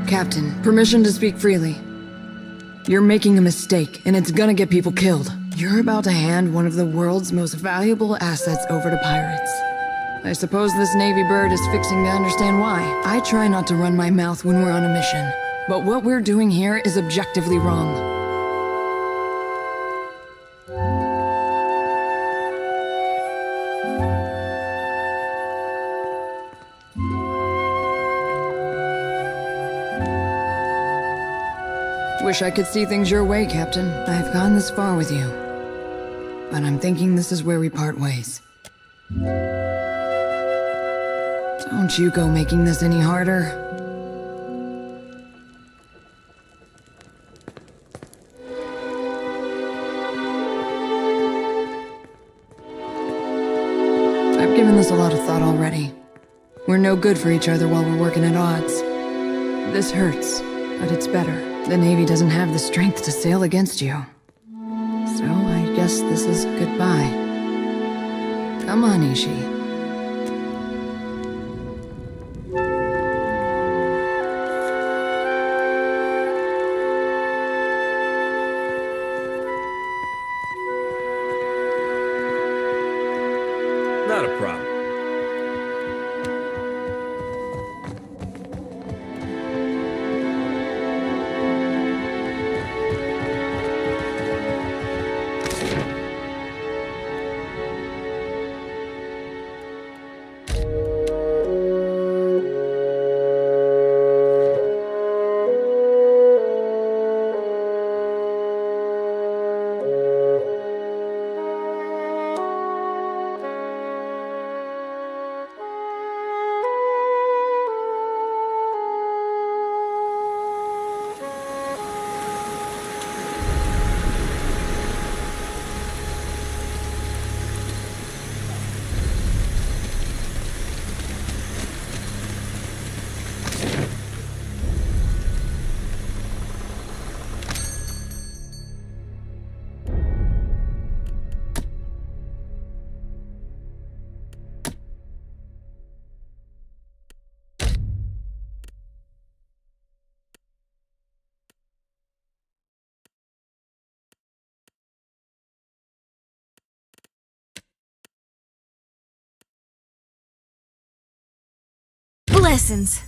Captain, permission to speak freely. You're making a mistake, and it's gonna get people killed. You're about to hand one of the world's most valuable assets over to pirates. I suppose this Navy bird is fixing to understand why. I try not to run my mouth when we're on a mission, but what we're doing here is objectively wrong. Wish I could see things your way, Captain. I've gone this far with you, but I'm thinking this is where we part ways. Don't you go making this any harder. I've given this a lot of thought already. We're no good for each other while we're working at odds. This hurts, but it's better. The Navy doesn't have the strength to sail against you. So I guess this is goodbye. Come on, Ishi. Not a problem. Blessings.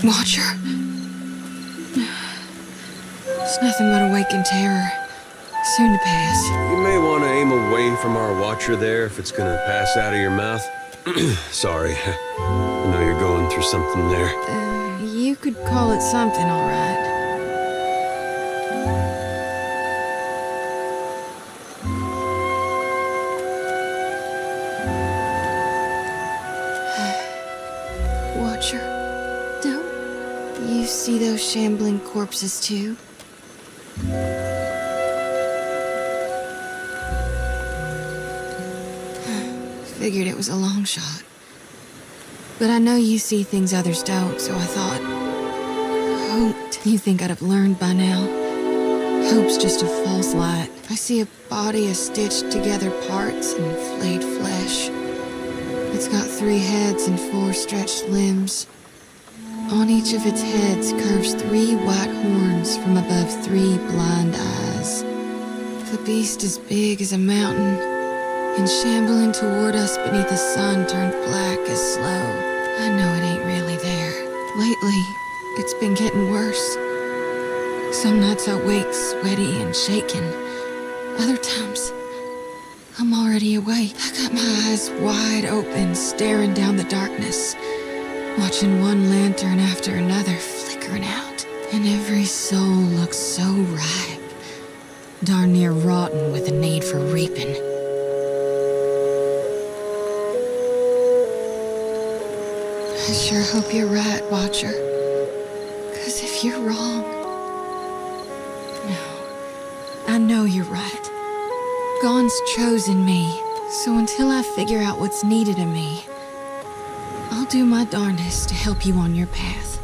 Watcher? It's nothing but awakened terror. Soon to pass. You may want to aim away from our Watcher there if it's gonna pass out of your mouth. Sorry. I know you're going through something there. You could call it something, all right. Watcher, don't you see those shambling corpses too? Figured it was a long shot. But I know you see things others don't, so I thought... Hoped you think I'd have learned by now. Hope's just a false light. I see a body of stitched together parts and flayed flesh. It's got 3 heads and 4 stretched limbs. On each of its heads curves 3 white horns from above 3 blind eyes. The beast is big as a mountain, and shambling toward us beneath the sun turned black as slow. I know it ain't really there. Lately, it's been getting worse. Some nights I wake sweaty and shaking. Other times, I'm already awake. I got my eyes wide open, staring down the darkness, watching one lantern after another flickering out. And every soul looks so ripe, darn near rotten with the need for reaping. I sure hope you're right, Watcher. 'Cause if you're wrong... No, I know you're right. Gon's chosen me, so until I figure out what's needed of me, I'll do my darndest to help you on your path.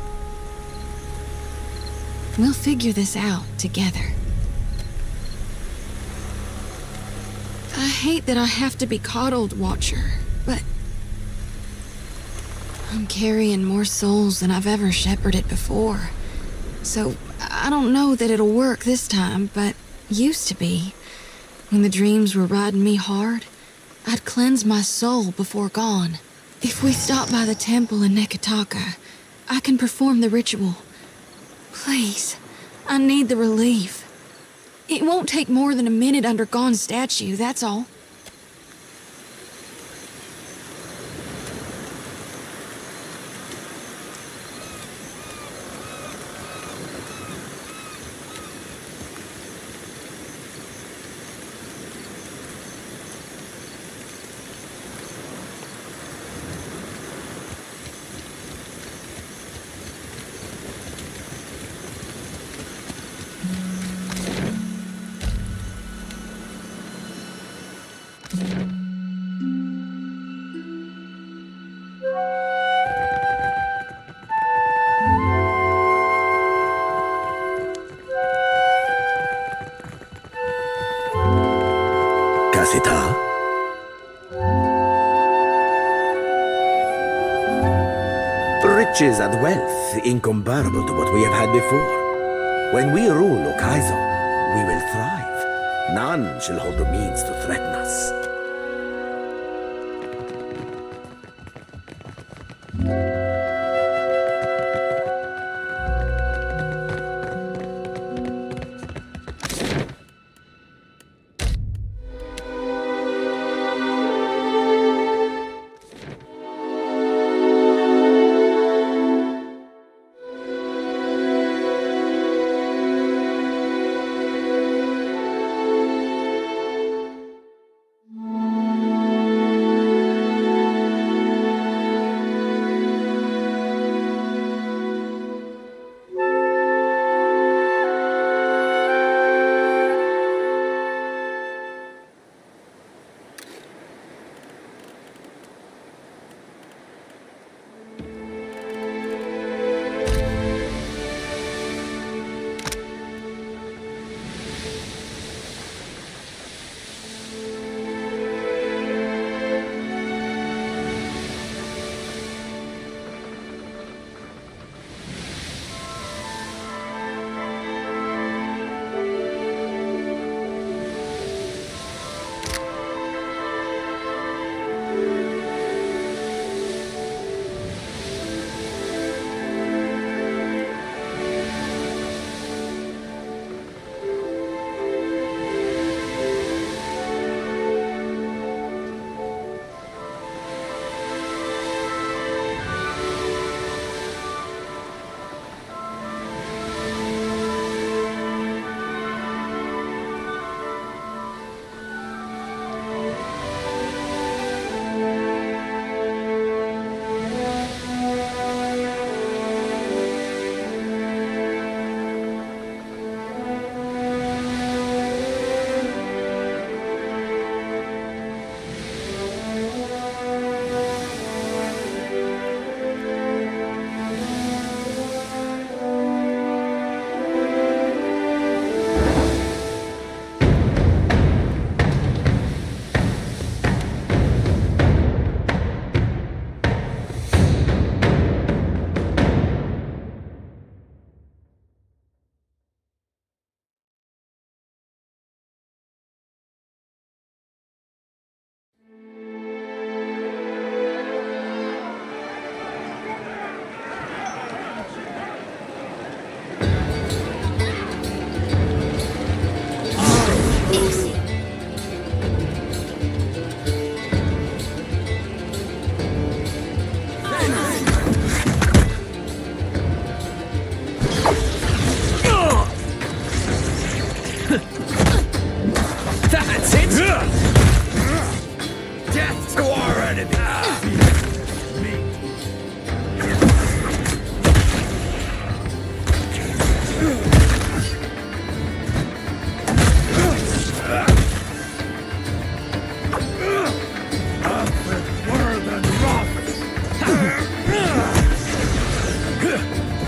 We'll figure this out together. I hate that I have to be coddled, Watcher, but I'm carrying more souls than I've ever shepherded before. So, I don't know that it'll work this time, but used to be. When the dreams were riding me hard, I'd cleanse my soul before Gon. If we stop by the temple in Neketaka, I can perform the ritual. Please, I need the relief. It won't take more than a minute under Gon's statue, that's all. Casita? Riches and wealth incomparable to what we have had before. When we rule Okaizo, we will thrive. None shall hold the means to threaten us.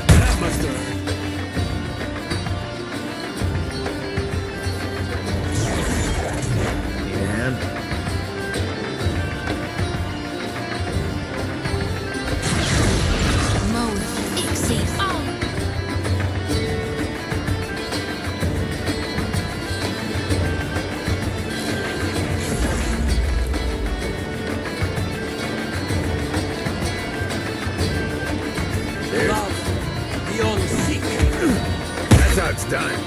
That must have hurt. Need a hand? Mode exit on. Love beyond seek. That's how it's done.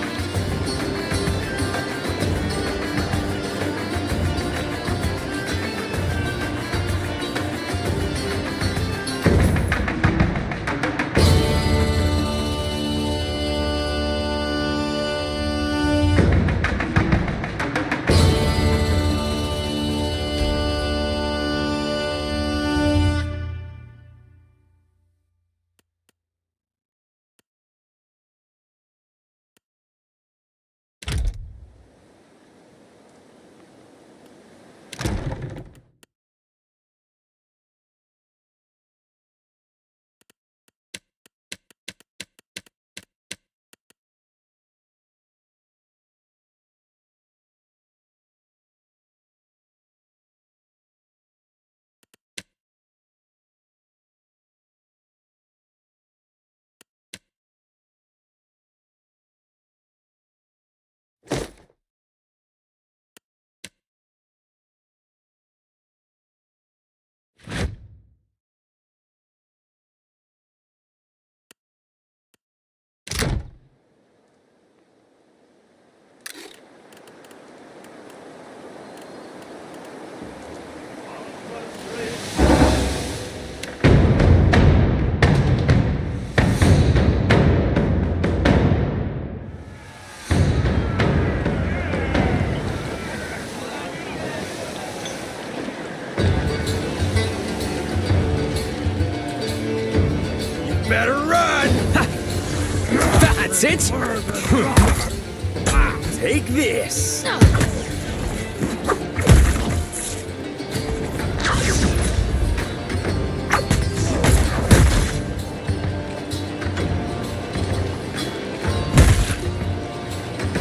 Better run! That's it! Take this!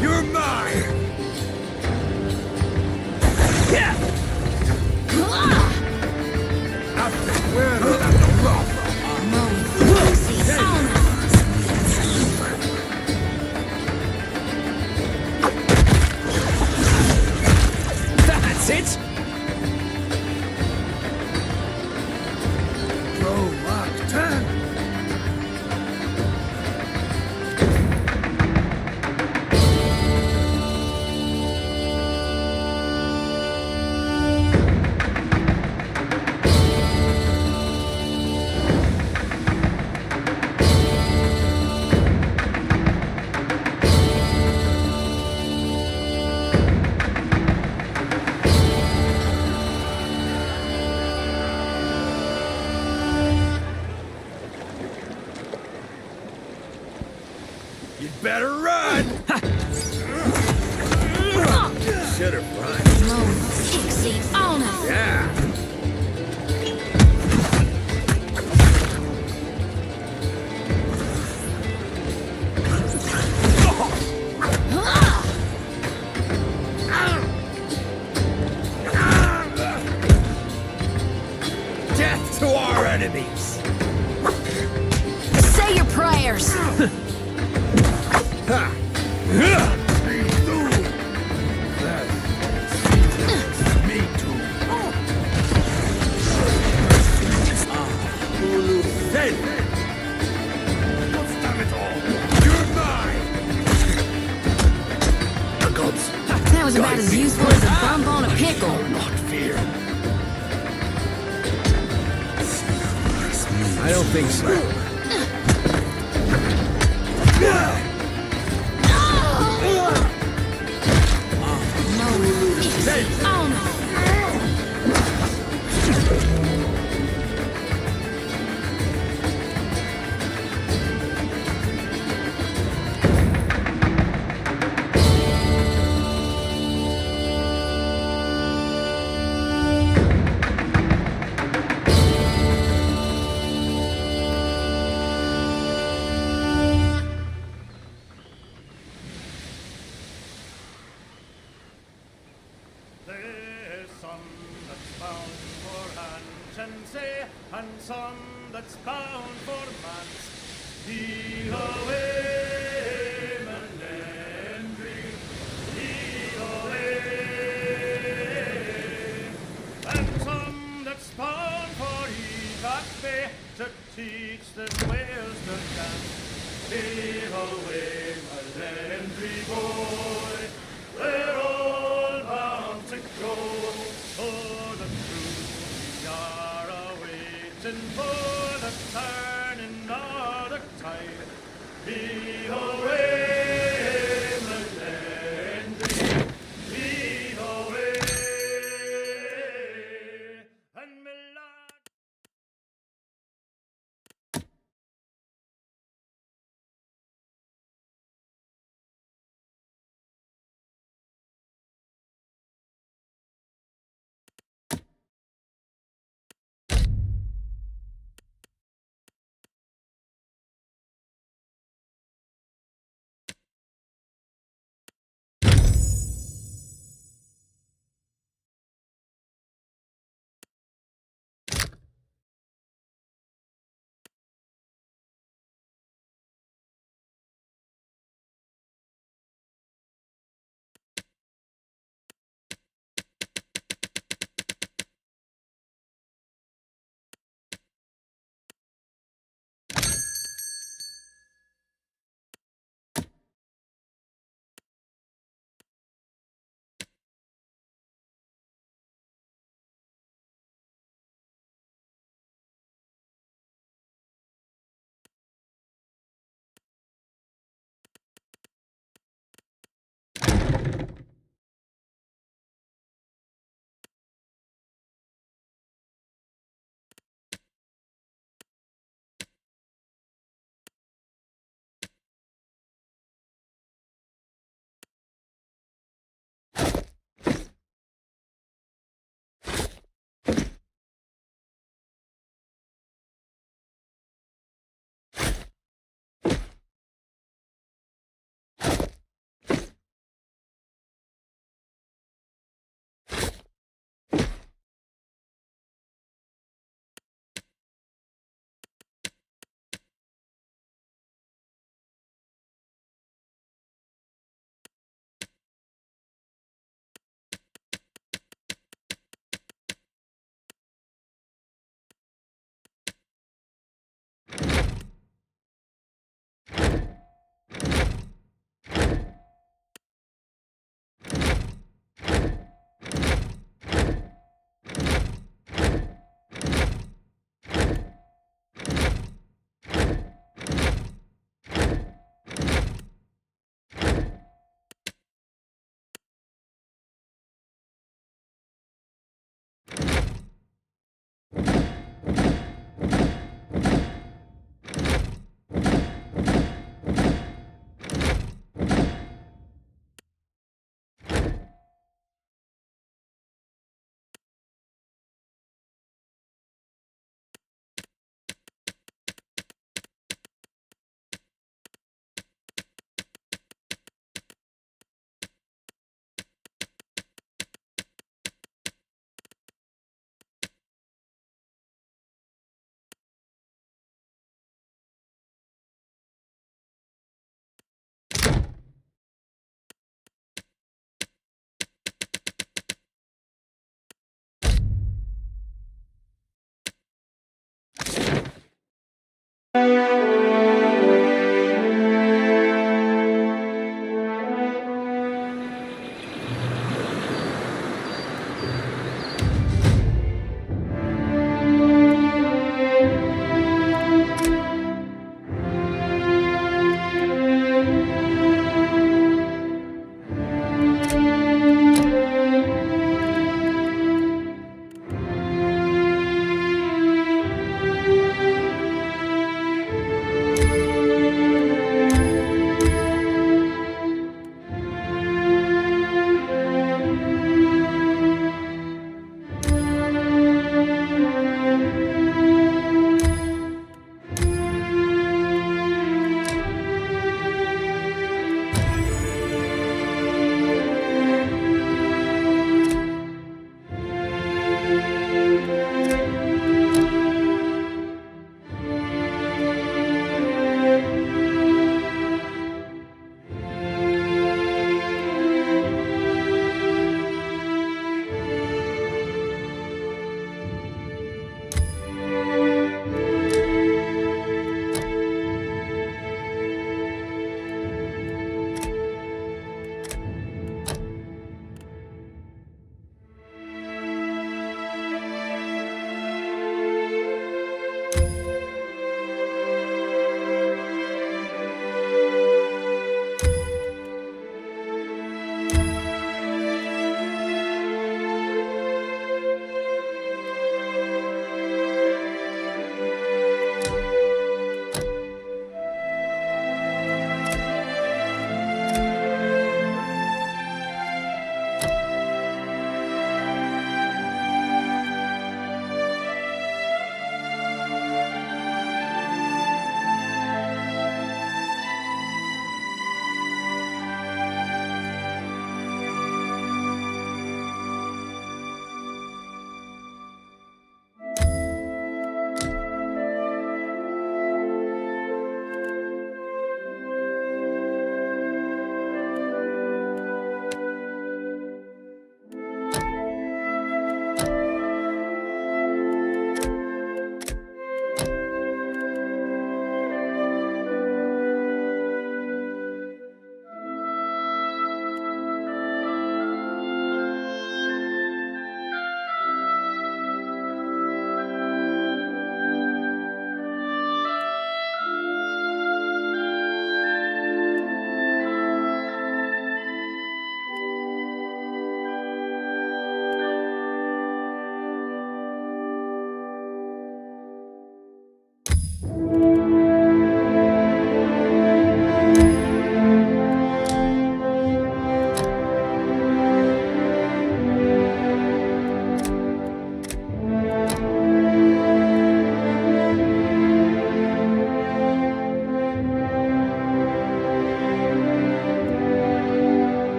You're mine! Yeah! Mode exit on. That's it! Throw rock turn! You'd better run! Should have run. Mode exit on. Yeah! Death to our enemies! Say your prayers. Me too. Then, damn it all! You're mine! The gods! That was about as useful as a bump on a pickle. Not fear. I don't think so. Mode exit on. performance. Be away, Melandri, be away. And some that spawn for Enoch Bay to teach them ways to dance. Be away, Melandri boy, we're all bound to go. For the truth, we are awaiting for the turning of the tide. Be away, Melandri, be away. And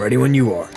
Ready when you are.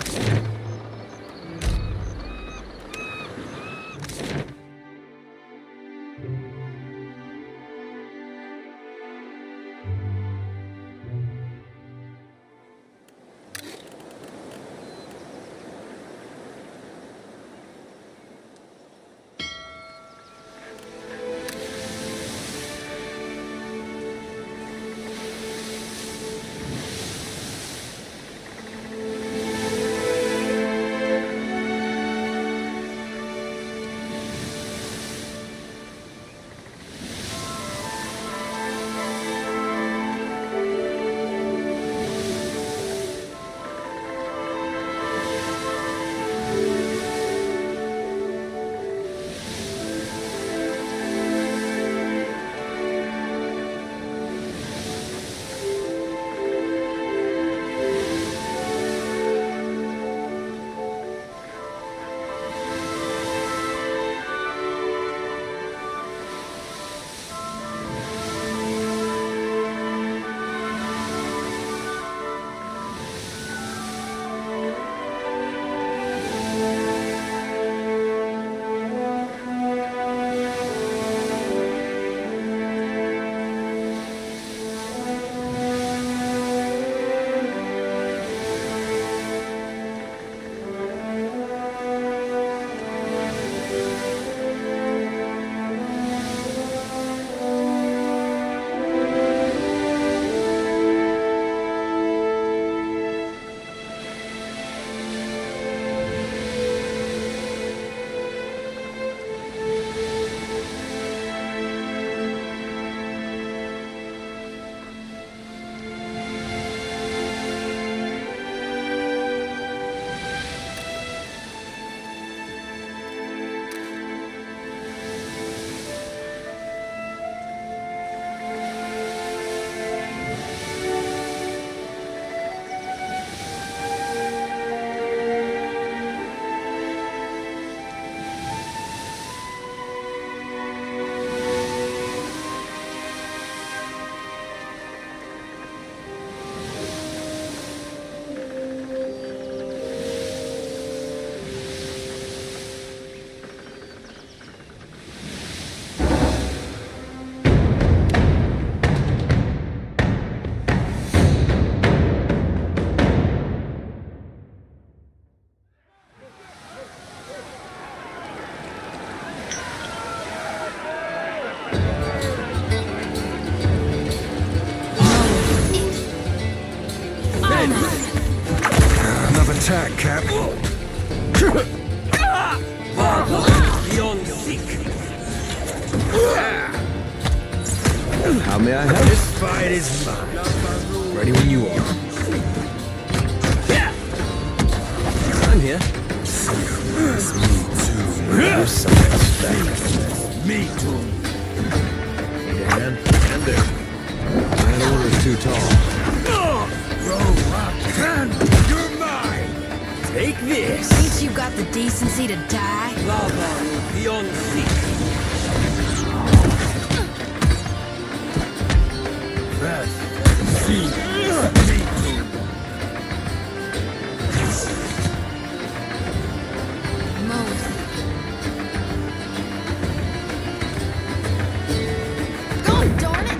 Honor. Attack, Cap. Beyond seek. How may I help? This fight is mine. Ready when you are. I'm here. Me too. Need a hand? And there. That order's too tall. You're mine. Take this. Ain't you got the decency to die? Lava beyond seek. God darn it!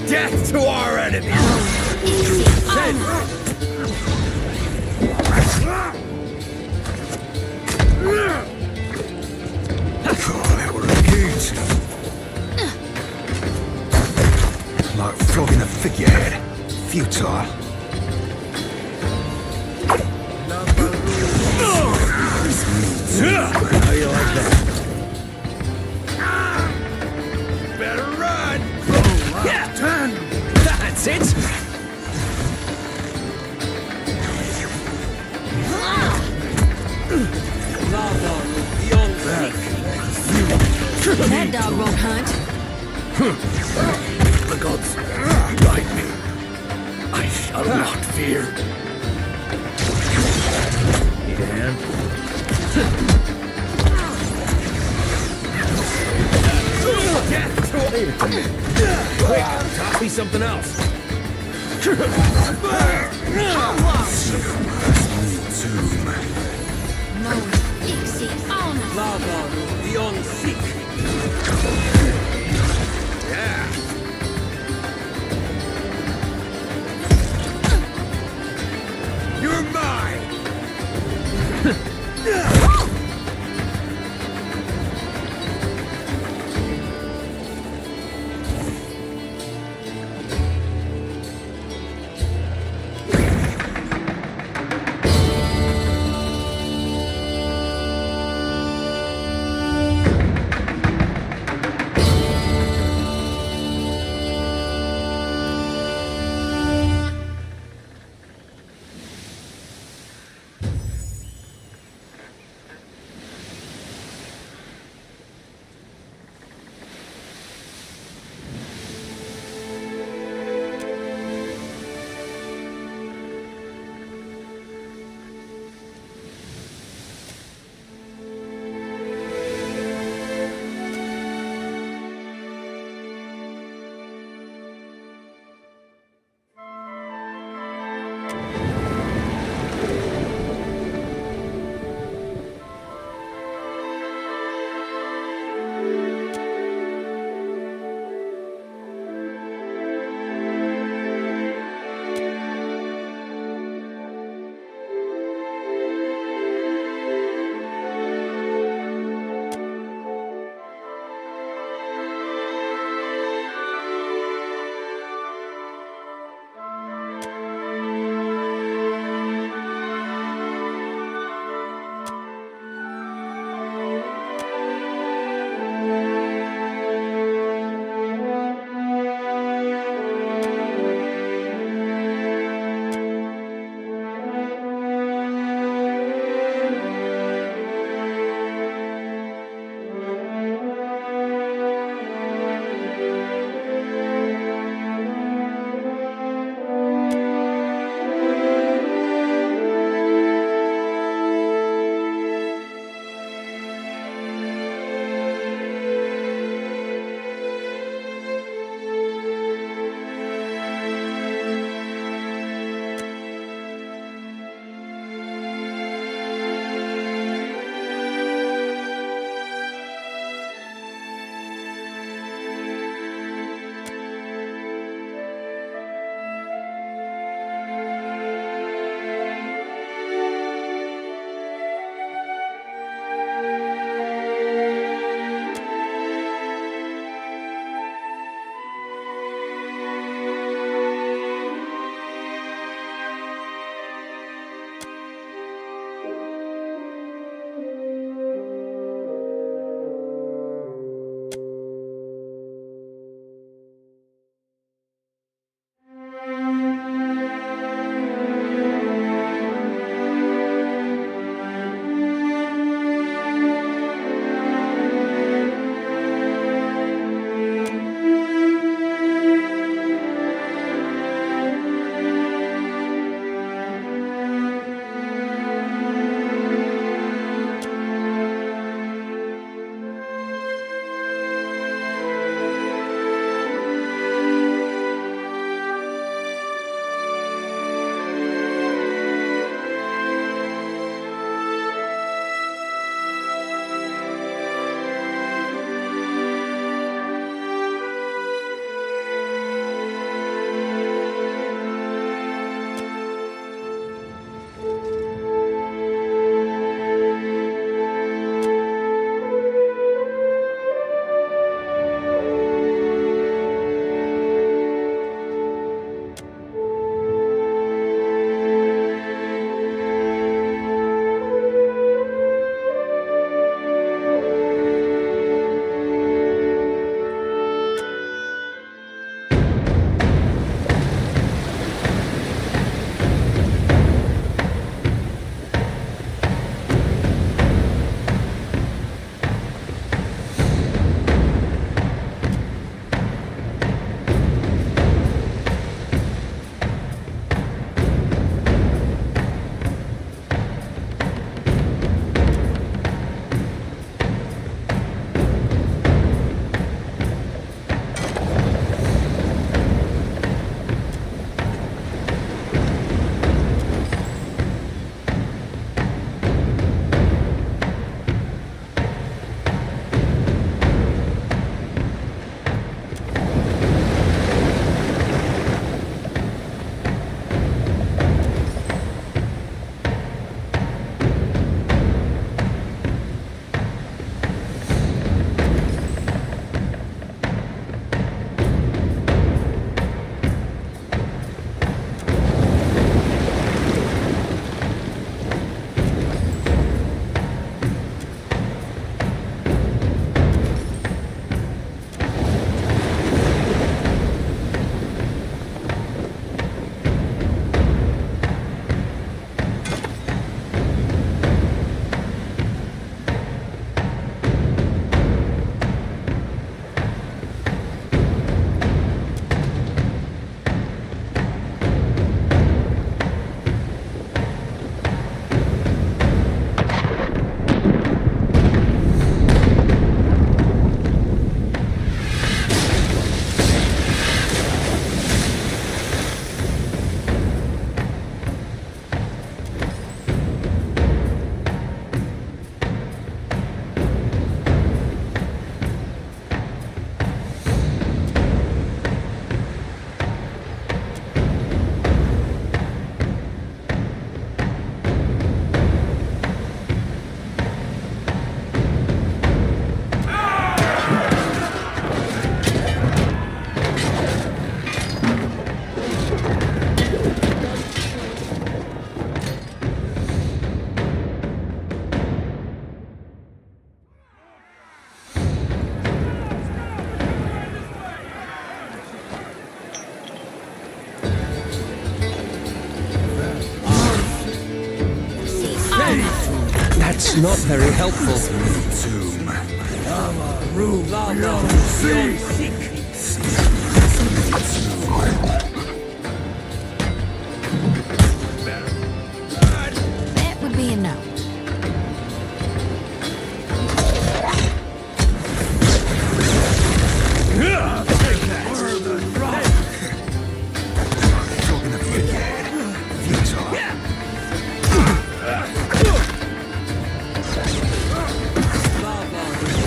Death to our enemies. Easy. Honor. Forget it. Futile. How you like that? Better run! Yeah, turn! That's it! That dog won't hunt. The gods guide me. I shall not fear. Need a hand? Leave it to me. Quick, toss me something else. No fixie on Yeah. You're mine! That's not very helpful. That would be a no.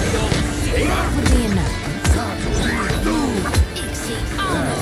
That would be a no. Ixie Ono.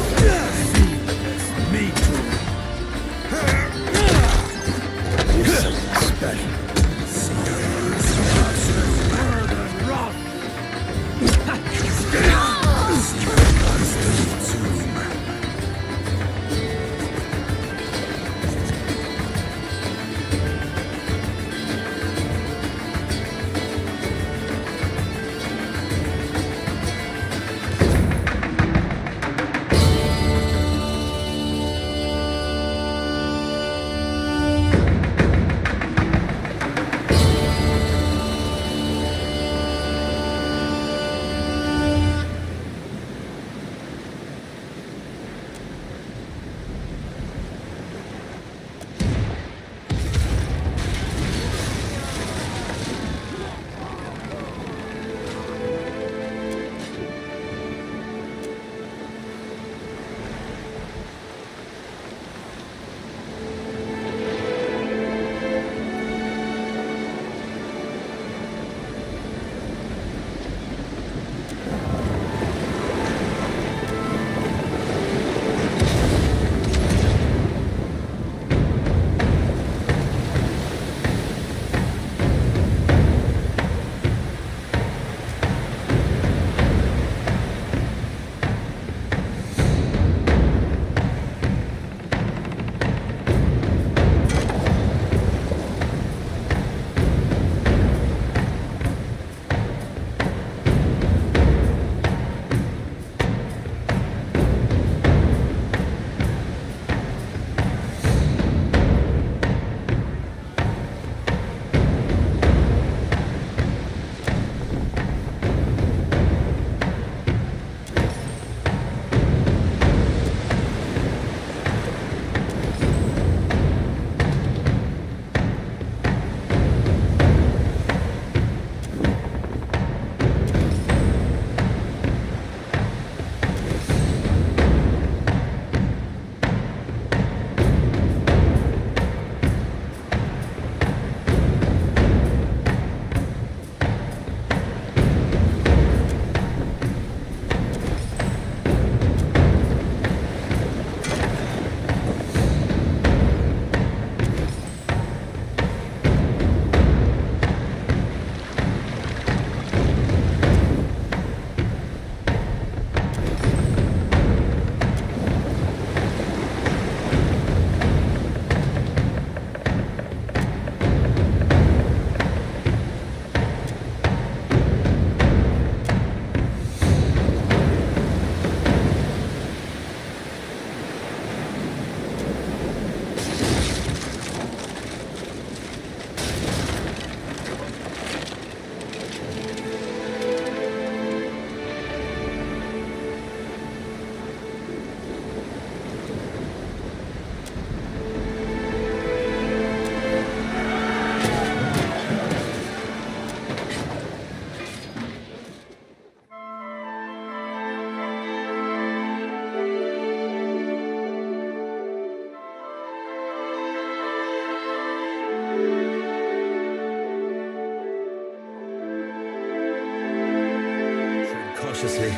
cautiously.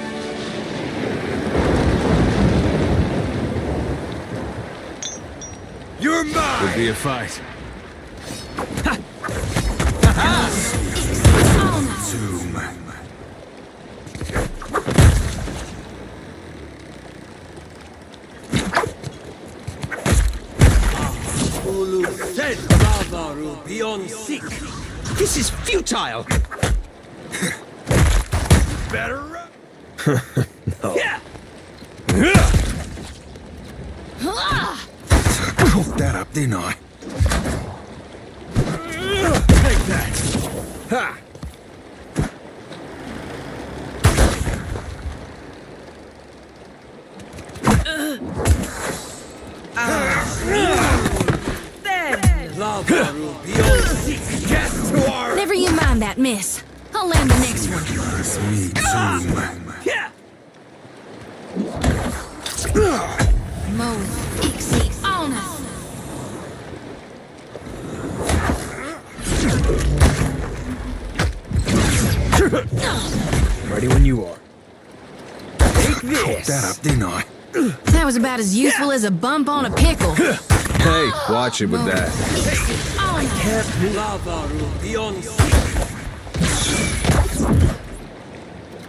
You're mine! Could be a fight. Zoom. Ulu said Bavaru beyond sick. This is futile! Better run! No. Yeah! Cooked that up, didn't I? Take that! Ha! Never you mind that, miss. I'll land the next one. Me too, Mo, Ixie, honor. Ready when you are. Take this! that up, didn't I? That was about as useful as a bump on a pickle. Hey, watch it with that. Ixie, honor.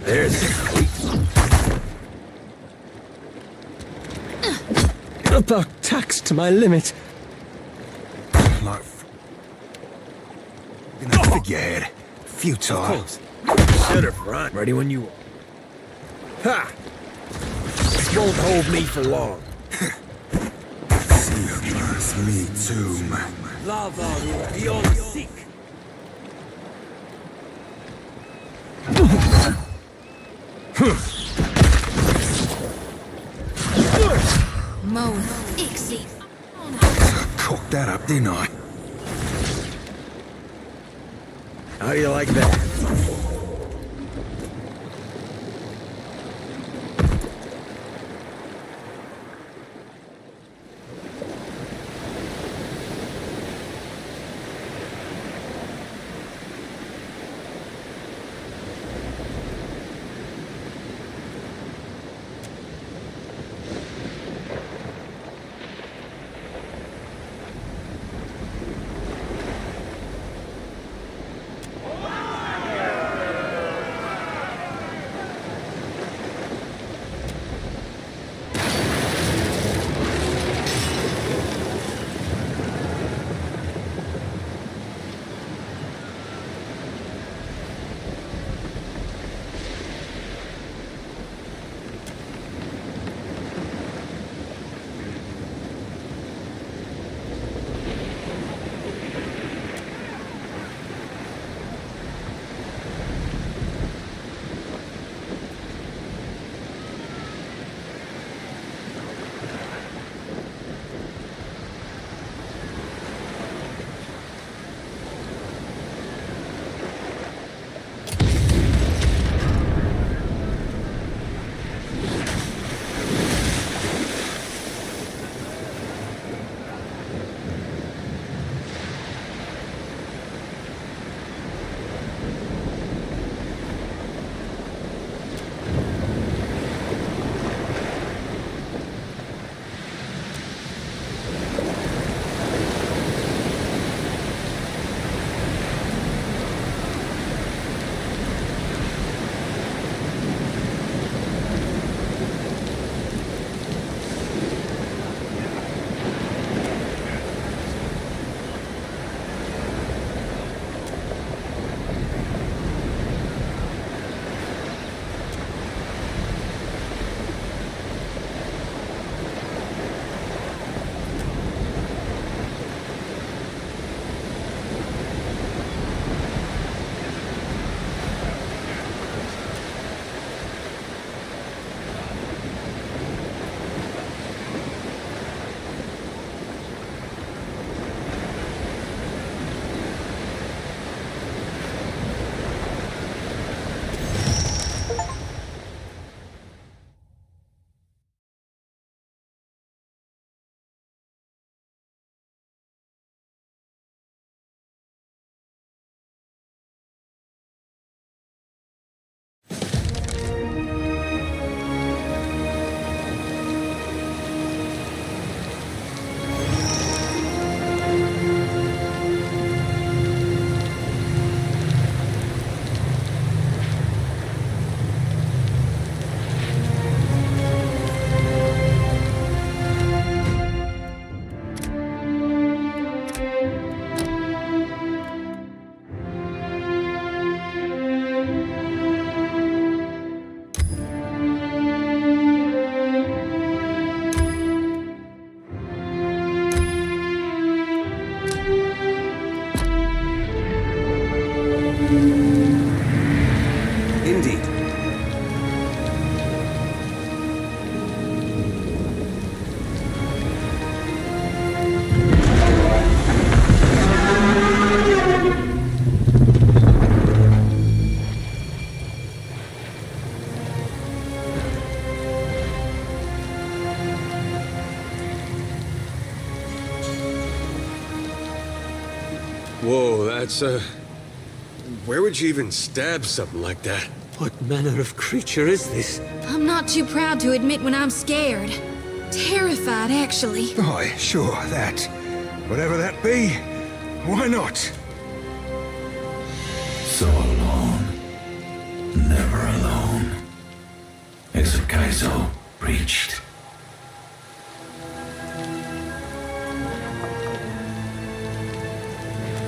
There's about taxed to my limit. Like... In a figurehead. Futile. Ready when you are. Ha! This won't hold me for long. It's me too, man. Mo, Ixie, honor. Cooked that up, didn't I? How do you like that? that's, where would you even stab something like that? What manner of creature is this? I'm not too proud to admit when I'm scared. Terrified, actually. Aye, sure, that. Whatever that be, why not? So alone, never alone. Exokaizo preached.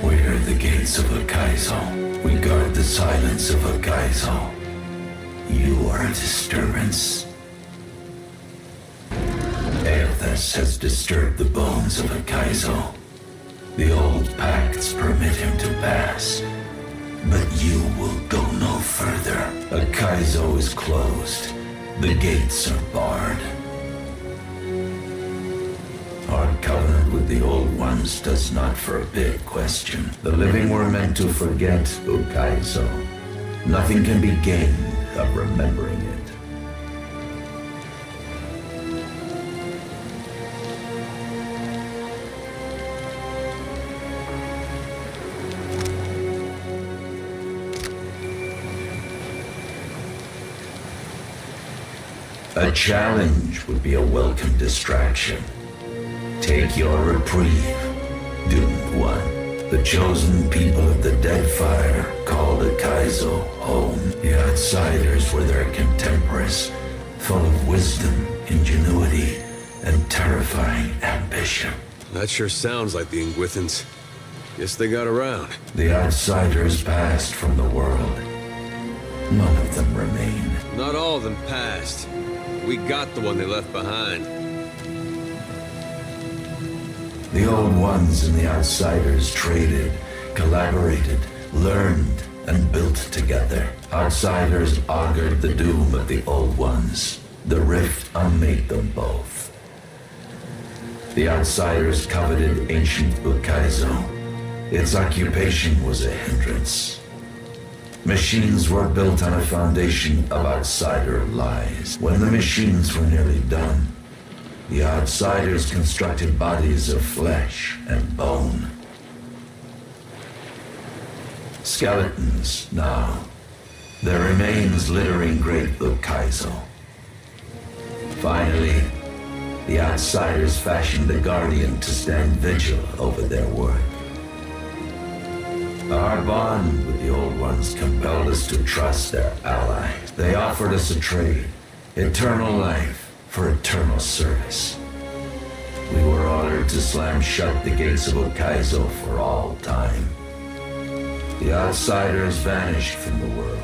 We're the gates of Akaizo. We guard the silence of Akaizo. You are a disturbance. Aethys has disturbed the bones of Akaizo. The old pacts permit him to pass. But you will go no further. Akaizo is closed. The gates are barred. Our covenant with the Old Ones does not forbid question. The living were meant to forget Ukaizo. Nothing can be gained of remembering it. A challenge would be a welcome distraction. Take your reprieve, doomed one. The chosen people of the Deadfire called Akaizo home. The outsiders were their contemporaries, full of wisdom, ingenuity, and terrifying ambition. That sure sounds like the Ingwithans. Guess they got around. The outsiders passed from the world. None of them remain. Not all of them passed. We got the one they left behind. The Old Ones and the Outsiders traded, collaborated, learned, and built together. Outsiders augured the doom of the Old Ones. The rift unmade them both. The Outsiders coveted ancient Ukaizo. Its occupation was a hindrance. Machines were built on a foundation of outsider lies. When the machines were nearly done, the outsiders constructed bodies of flesh and bone. Skeletons now. Their remains littering Great Ukaizo. Finally, the outsiders fashioned a guardian to stand vigil over their work. Our bond with the Old Ones compelled us to trust their allies. They offered us a trade, eternal life for eternal service. We were ordered to slam shut the gates of Ukaizo for all time. The outsiders vanished from the world,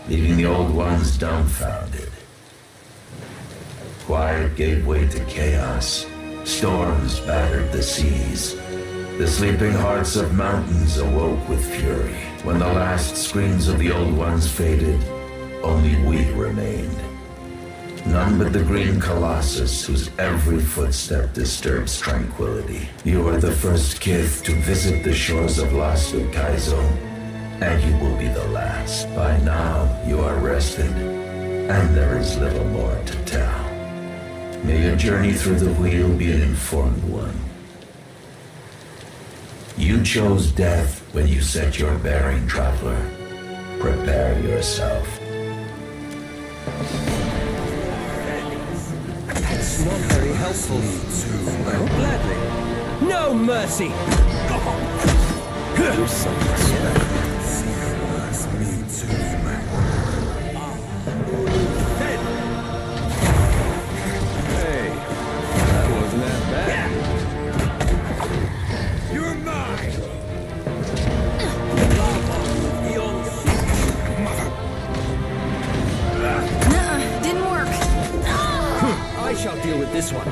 leaving the Old Ones dumbfounded. Quiet gave way to chaos. Storms battered the seas. The sleeping hearts of mountains awoke with fury. When the last screams of the Old Ones faded, only we remained. None but the green colossus whose every footstep disturbs tranquility. You are the first kith to visit the shores of Lost Ukaizo, and you will be the last. By now, you are rested, and there is little more to tell. May your journey through the wheel be an informed one. You chose death when you set your bearing, traveler. Prepare yourself. That's not very helpful. Well, gladly. No mercy! Do something. Hey, that wasn't that bad. You're mine! Nuh-uh, didn't work. I shall deal with this one.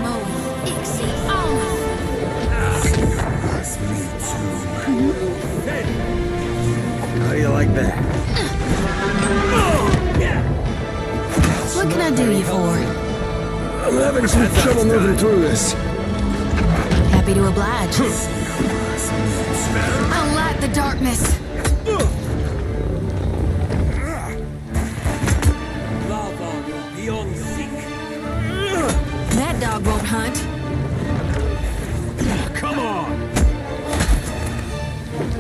Mo, Ixie, Alma. How do you like that? What can I do you for? I'm having some trouble moving through this. Happy to oblige. I like the darkness. That dog won't hunt.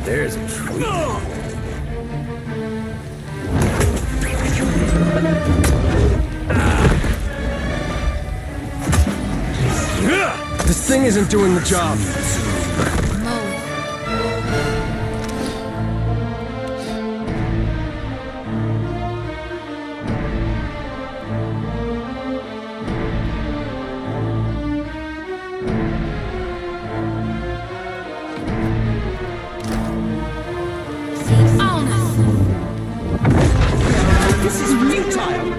There's a treat. This thing isn't doing the job. This is futile!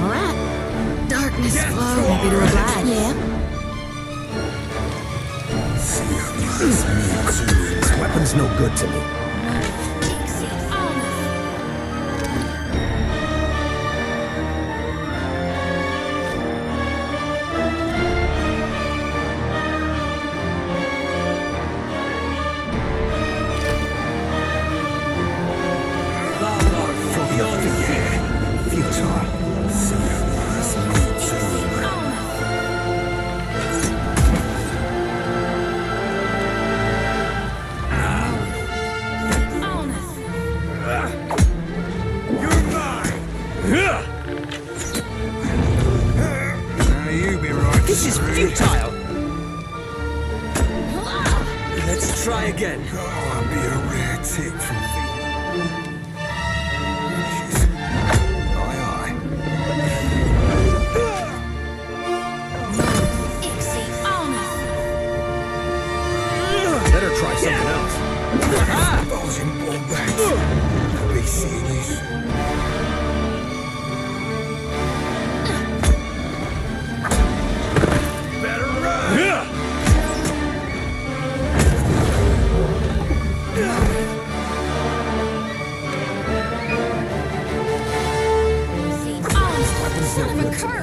Alright. Darkness flow. Happy to oblige. Yeah. This weapon's no good to me. This is futile! Let's try again. Oh, I'd be a rare tick from Aye, Better try something else. aye. Bulging ball back. I'll be seeing you soon. Son of a cur!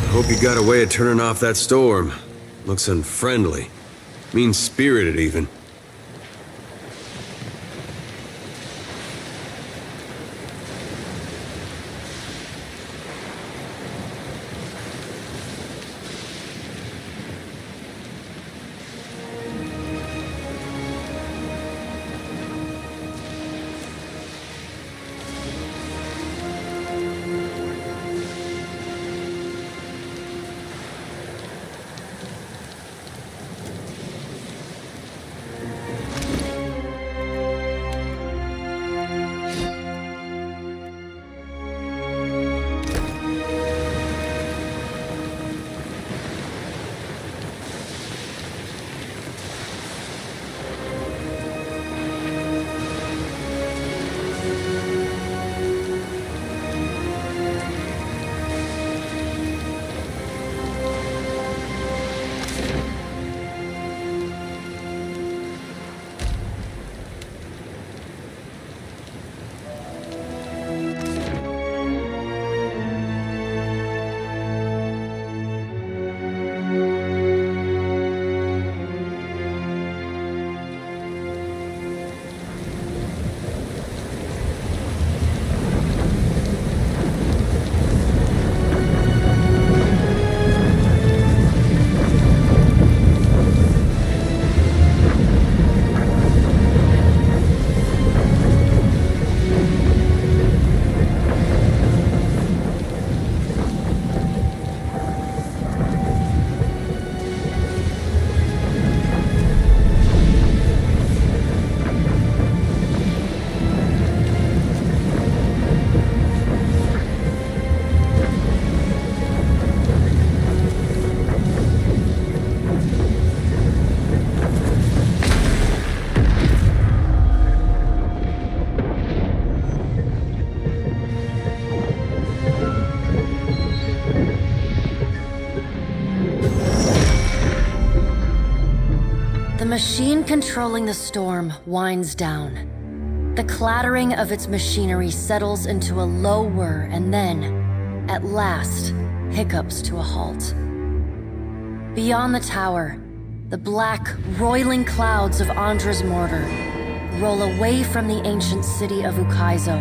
Hope you got a way of turning off that storm. Looks unfriendly. Mean-spirited, even. The machine controlling the storm winds down. The clattering of its machinery settles into a low whir and then, at last, hiccups to a halt. Beyond the tower, the black, roiling clouds of Andra's mortar roll away from the ancient city of Ukaizo,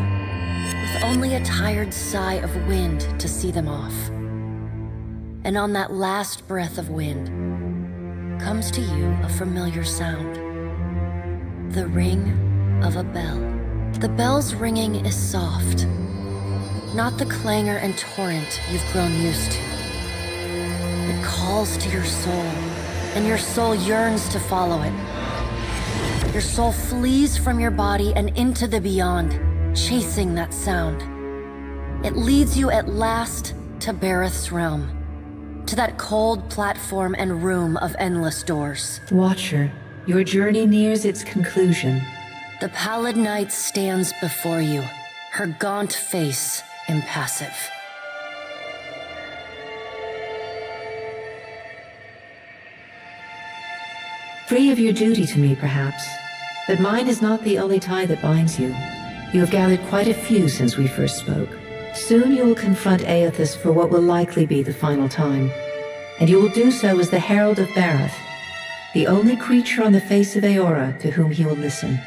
with only a tired sigh of wind to see them off. And on that last breath of wind, comes to you a familiar sound. The ring of a bell. The bell's ringing is soft, not the clangor and torrent you've grown used to. It calls to your soul, and your soul yearns to follow it. Your soul flees from your body and into the beyond, chasing that sound. It leads you at last to Bareth's realm, to that cold platform and room of endless doors. Watcher, your journey nears its conclusion. The pallid night stands before you, her gaunt face impassive. Free of your duty to me, perhaps, but mine is not the only tie that binds you. You have gathered quite a few since we first spoke. Soon you will confront Aethys for what will likely be the final time, and you will do so as the Herald of Bareth, the only creature on the face of Eora to whom he will listen.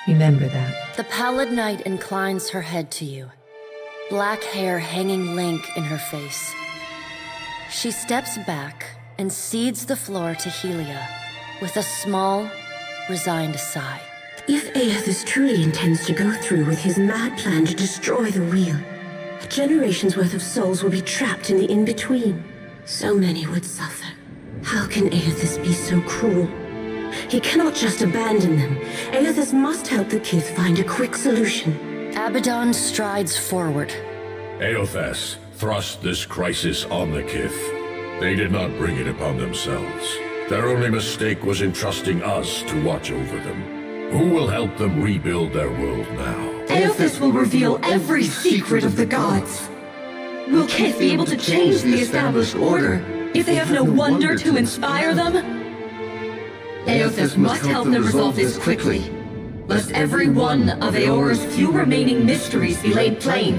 Remember that. The pallid night inclines her head to you, black hair hanging lank in her face. She steps back and cedes the floor to Helia with a small, resigned sigh. If Aethys truly intends to go through with his mad plan to destroy the Wheel, a generation's worth of souls will be trapped in the in-between. So many would suffer. How can Aethys be so cruel? He cannot just abandon them. Aethys must help the Kith find a quick solution. Abaddon strides forward. Eothas thrust this crisis on the Kith. They did not bring it upon themselves. Their only mistake was entrusting us to watch over them. Who will help them rebuild their world now? Aethys will reveal every secret of the gods. Will Kith be able to change the established order if they have no wonder to inspire them? Aethys must help them resolve this quickly, lest every one of Eora's few remaining mysteries be laid plain.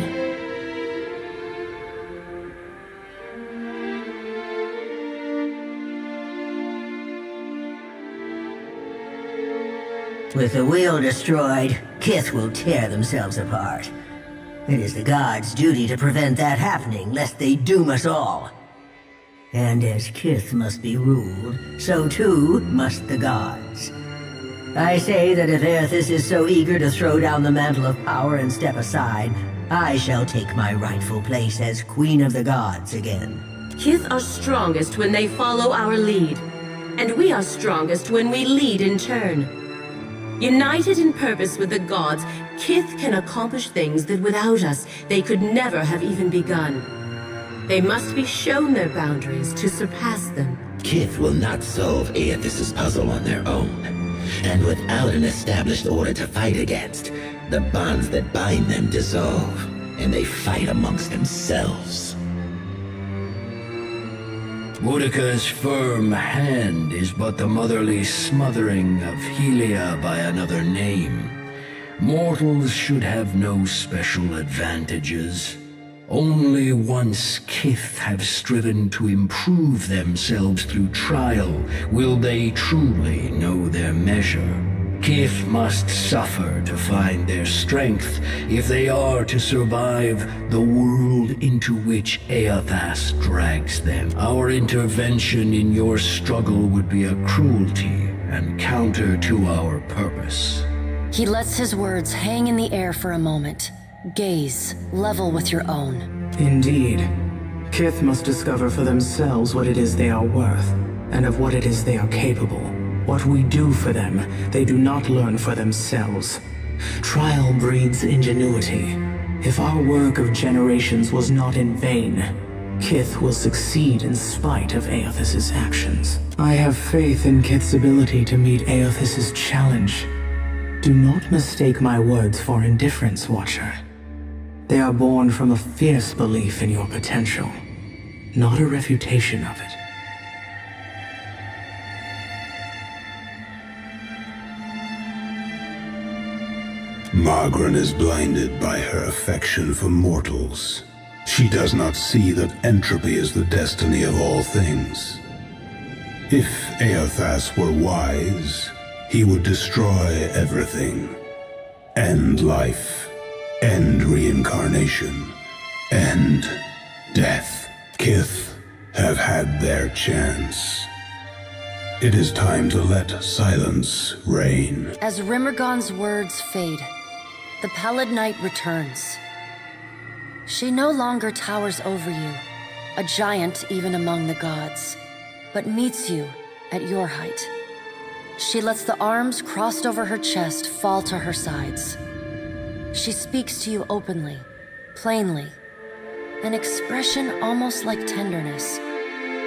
With the wheel destroyed, Kith will tear themselves apart. It is the gods' duty to prevent that happening, lest they doom us all. And as Kith must be ruled, so too must the gods. I say that if Aethys is so eager to throw down the mantle of power and step aside, I shall take my rightful place as Queen of the Gods again. Kith are strongest when they follow our lead, and we are strongest when we lead in turn. United in purpose with the gods, Kith can accomplish things that without us, they could never have even begun. They must be shown their boundaries to surpass them. Kith will not solve Aethys' puzzle on their own. And without an established order to fight against, the bonds that bind them dissolve, and they fight amongst themselves. Boudica's firm hand is but the motherly smothering of Helia by another name. Mortals should have no special advantages. Only once Kith have striven to improve themselves through trial will they truly know their measure. Kith must suffer to find their strength if they are to survive the world into which Aethys drags them. Our intervention in your struggle would be a cruelty and counter to our purpose. He lets his words hang in the air for a moment. Gaze, level with your own. Indeed. Kith must discover for themselves what it is they are worth, and of what it is they are capable. What we do for them, they do not learn for themselves. Trial breeds ingenuity. If our work of generations was not in vain, Kith will succeed in spite of Aethys' actions. I have faith in Kith's ability to meet Aethys' challenge. Do not mistake my words for indifference, Watcher. They are born from a fierce belief in your potential, not a refutation of it. Magran is blinded by her affection for mortals. She does not see that entropy is the destiny of all things. If Aethys were wise, he would destroy everything. End life. End reincarnation. End death. Kith have had their chance. It is time to let silence reign. As Rimmergon's words fade, the Pallid Night returns. She no longer towers over you, a giant even among the gods, but meets you at your height. She lets the arms crossed over her chest fall to her sides. She speaks to you openly, plainly, an expression almost like tenderness,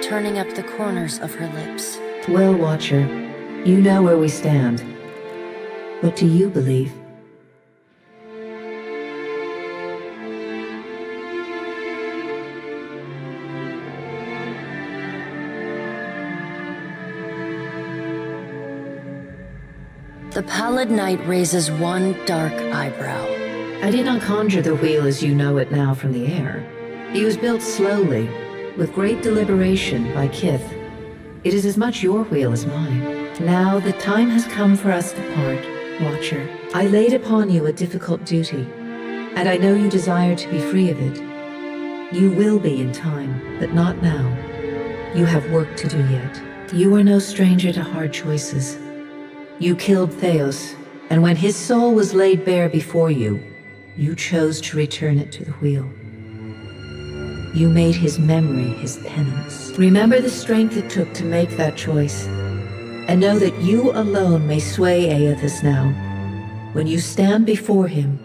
turning up the corners of her lips. Well, Watcher, you know where we stand. What do you believe? The Pallid Knight raises one dark eyebrow. I did not conjure the wheel as you know it now from the air. He was built slowly, with great deliberation by Kith. It is as much your wheel as mine. Now the time has come for us to part, Watcher. I laid upon you a difficult duty, and I know you desire to be free of it. You will be in time, but not now. You have work to do yet. You are no stranger to hard choices. You killed Theos, and when his soul was laid bare before you, you chose to return it to the wheel. You made his memory his penance. Remember the strength it took to make that choice, and know that you alone may sway Aethys now. When you stand before him,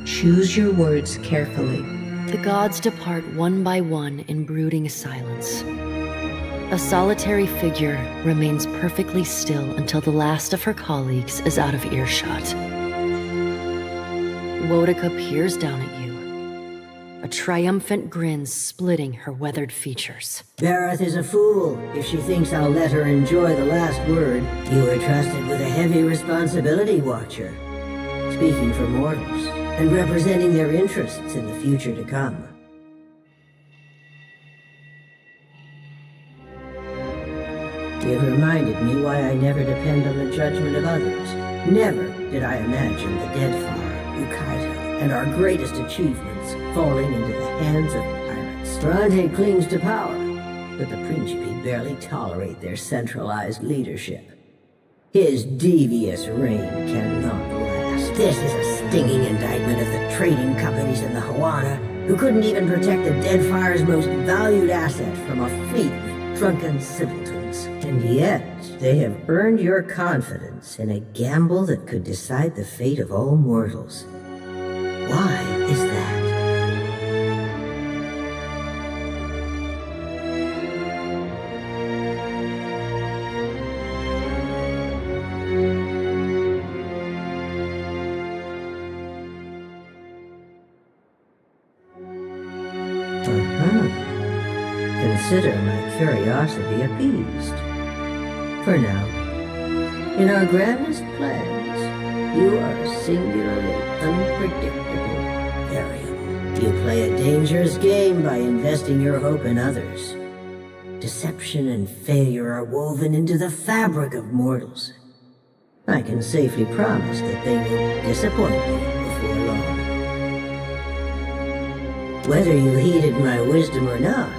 choose your words carefully. The gods depart one by one in brooding silence. A solitary figure remains perfectly still until the last of her colleagues is out of earshot. Boudica peers down at you, a triumphant grin splitting her weathered features. Bareth is a fool if she thinks I'll let her enjoy the last word. You are trusted with a heavy responsibility, Watcher. Speaking for mortals, and representing their interests in the future to come. You've reminded me why I never depend on the judgment of others. Never did I imagine the Deadfire, Ukaido, and our greatest achievements falling into the hands of pirates. Ferrante clings to power, but the Principi barely tolerate their centralized leadership. His devious reign cannot last. This is a stinging indictment of the trading companies in the Hawana, who couldn't even protect the Deadfire's most valued asset from a fleet of drunken simpletons. And yet, they have earned your confidence in a gamble that could decide the fate of all mortals. Why is that? Consider my curiosity appeased. For now, in our grandest plans, you are singularly unpredictable, variable. You play a dangerous game by investing your hope in others. Deception and failure are woven into the fabric of mortals. I can safely promise that they will disappoint you before long. Whether you heeded my wisdom or not,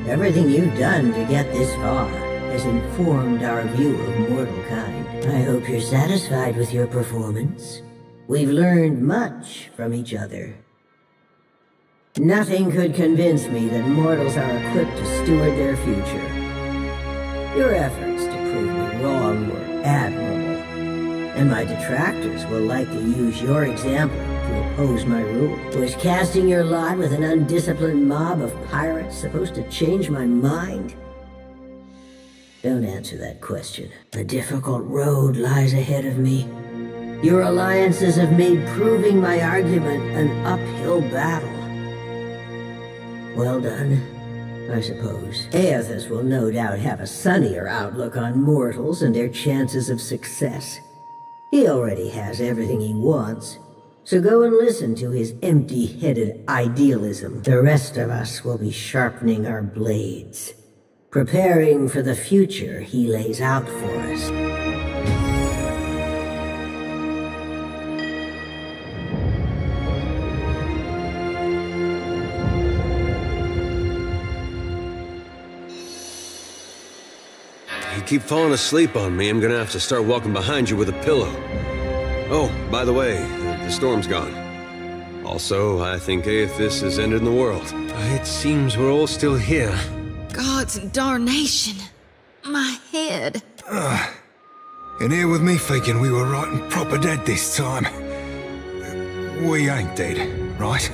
everything you've done to get this far has informed our view of mortal kind. I hope you're satisfied with your performance. We've learned much from each other. Nothing could convince me that mortals are equipped to steward their future. Your efforts to prove me wrong were admirable, and my detractors will likely use your example to oppose my rule. Was casting your lot with an undisciplined mob of pirates supposed to change my mind? Don't answer that question. A difficult road lies ahead of me. Your alliances have made proving my argument an uphill battle. Well done, I suppose. Aethys will no doubt have a sunnier outlook on mortals and their chances of success. He already has everything he wants, so go and listen to his empty-headed idealism. The rest of us will be sharpening our blades, preparing for the future he lays out for us. You keep falling asleep on me, I'm gonna have to start walking behind you with a pillow. Oh, by the way, the storm's gone. Also, I think Aethys has ended in the world. It seems we're all still here. God's darnation. My head. And here with me thinking we were right and proper dead this time. We ain't dead, right?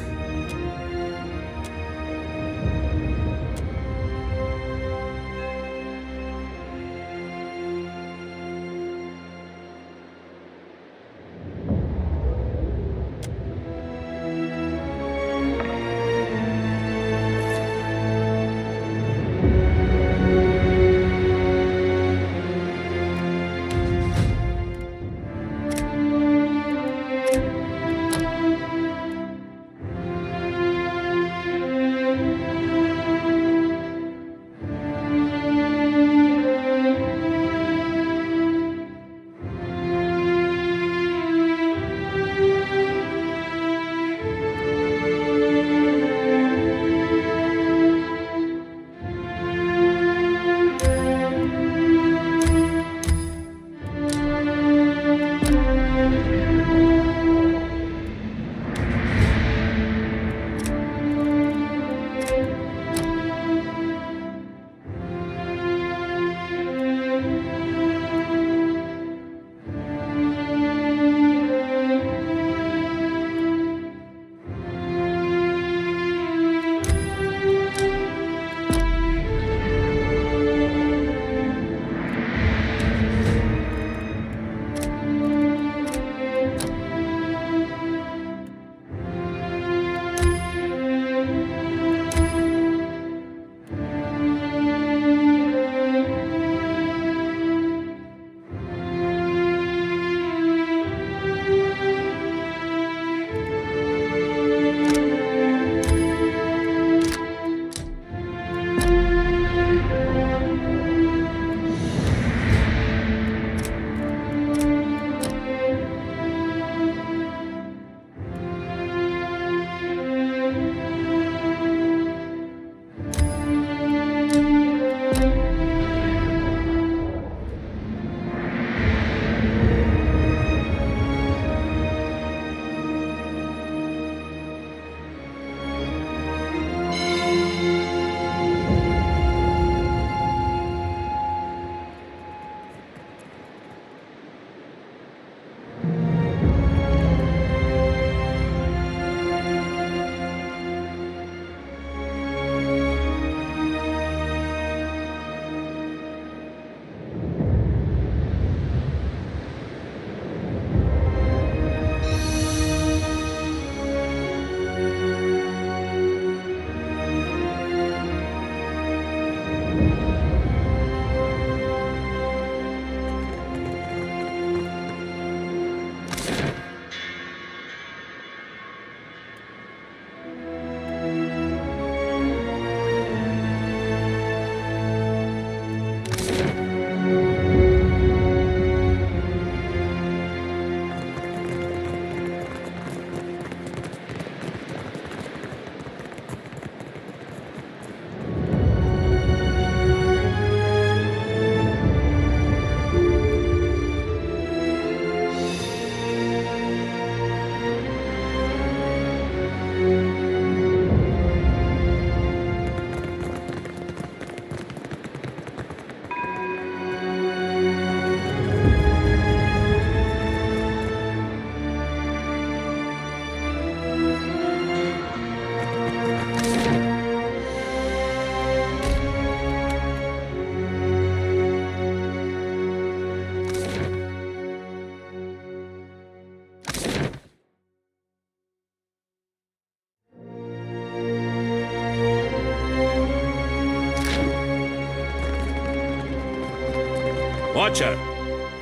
Watcher!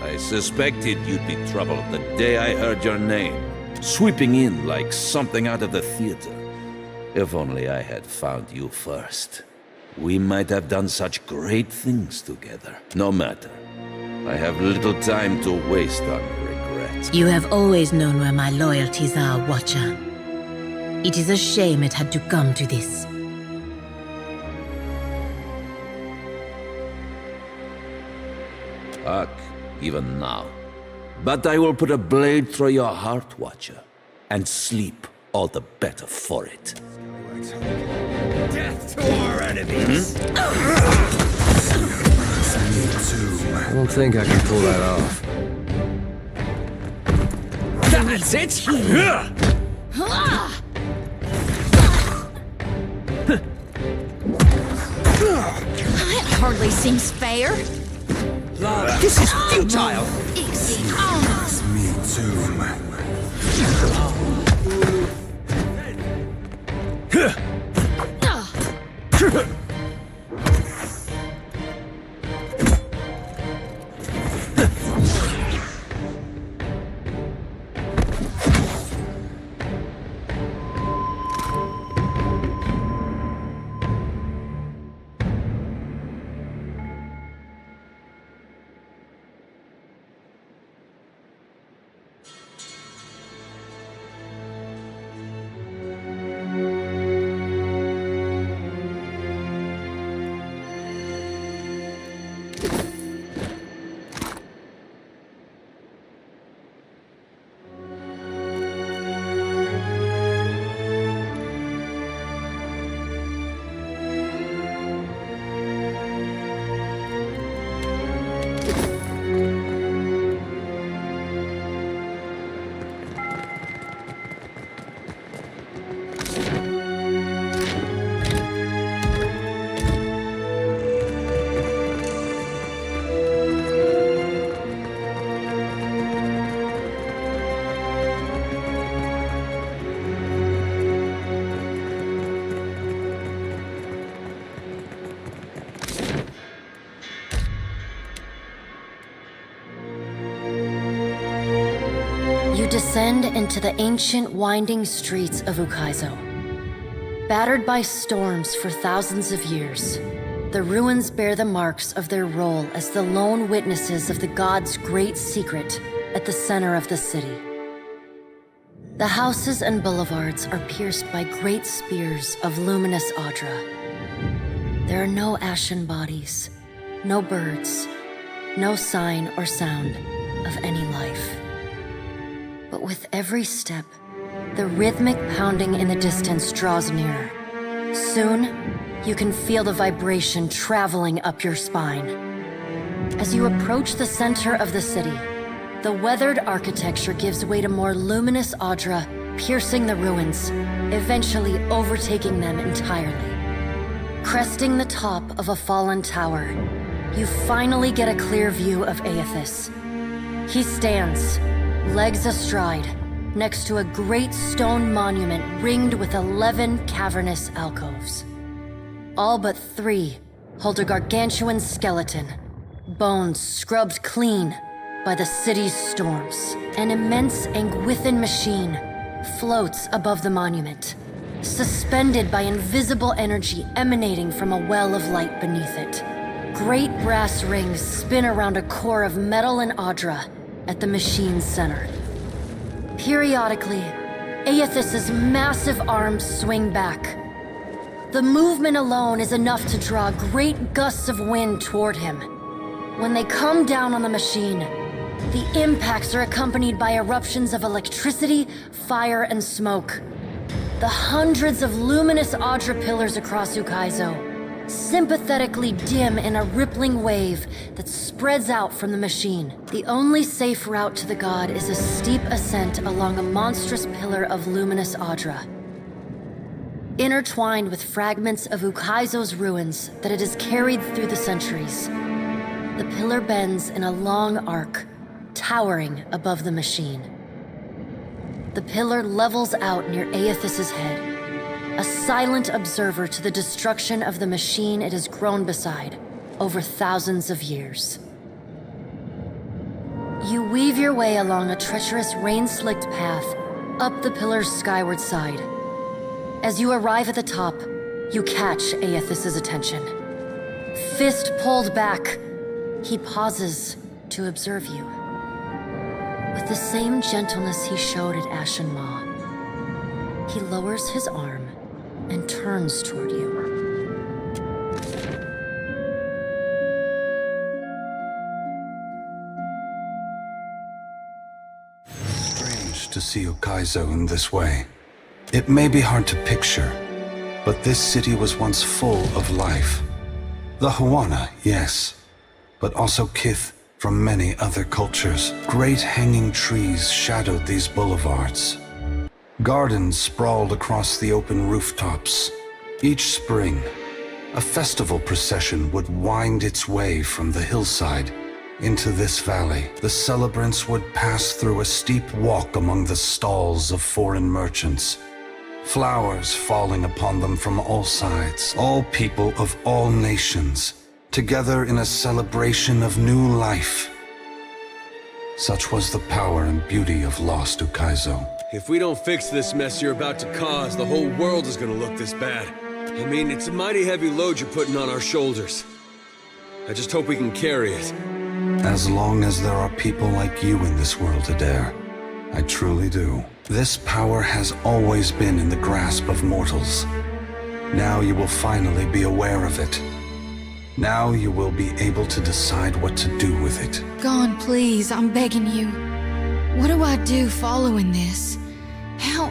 I suspected you'd be trouble the day I heard your name, sweeping in like something out of the theater. If only I had found you first. We might have done such great things together. No matter. I have little time to waste on regrets. You have always known where my loyalties are, Watcher. It is a shame it had to come to this. Fuck, even now. But I will put a blade through your heart, Watcher, and sleep all the better for it. Death to our enemies! I don't think I can pull that off. That's it! That hardly seems fair. This is futile! Me too, man. You descend into the ancient winding streets of Ukaizo. Battered by storms for thousands of years, the ruins bear the marks of their role as the lone witnesses of the god's great secret at the center of the city. The houses and boulevards are pierced by great spears of luminous Audra. There are no ashen bodies, no birds, no sign or sound of any life. But with every step, the rhythmic pounding in the distance draws nearer. Soon, you can feel the vibration traveling up your spine. As you approach the center of the city, the weathered architecture gives way to more luminous Audra, piercing the ruins, eventually overtaking them entirely. Cresting the top of a fallen tower, you finally get a clear view of Aethys. He stands, legs astride, next to a great stone monument ringed with 11 cavernous alcoves. All but 3 hold a gargantuan skeleton, bones scrubbed clean by the city's storms. An immense Anguithan machine floats above the monument, suspended by invisible energy emanating from a well of light beneath it. Great brass rings spin around a core of metal and Audra at the machine's center. Periodically, Aethys's massive arms swing back. The movement alone is enough to draw great gusts of wind toward him. When they come down on the machine, the impacts are accompanied by eruptions of electricity, fire, and smoke. The hundreds of luminous Audra pillars across Ukaizo sympathetically dim in a rippling wave that spreads out from the machine. The only safe route to the god is a steep ascent along a monstrous pillar of luminous Audra, intertwined with fragments of Ukaizo's ruins that it has carried through the centuries. The pillar bends in a long arc, towering above the machine. The pillar levels out near Aethys's head, a silent observer to the destruction of the machine it has grown beside over thousands of years. You weave your way along a treacherous, rain-slicked path up the pillar's skyward side. As you arrive at the top, you catch Aethys' attention. Fist pulled back, he pauses to observe you. With the same gentleness he showed at Ashen Maw, he lowers his arm and turns toward you. Strange to see Ukaizo in this way. It may be hard to picture, but this city was once full of life. The Huana, yes, but also Kith from many other cultures. Great hanging trees shadowed these boulevards. Gardens sprawled across the open rooftops. Each spring, a festival procession would wind its way from the hillside into this valley. The celebrants would pass through a steep walk among the stalls of foreign merchants, flowers falling upon them from all sides, all people of all nations, together in a celebration of new life. Such was the power and beauty of lost Ukaizo. If we don't fix this mess you're about to cause, the whole world is gonna look this bad. I mean, it's a mighty heavy load you're putting on our shoulders. I just hope we can carry it. As long as there are people like you in this world, Adair, I truly do. This power has always been in the grasp of mortals. Now you will finally be aware of it. Now you will be able to decide what to do with it. Gon, please, I'm begging you. What do I do following this? How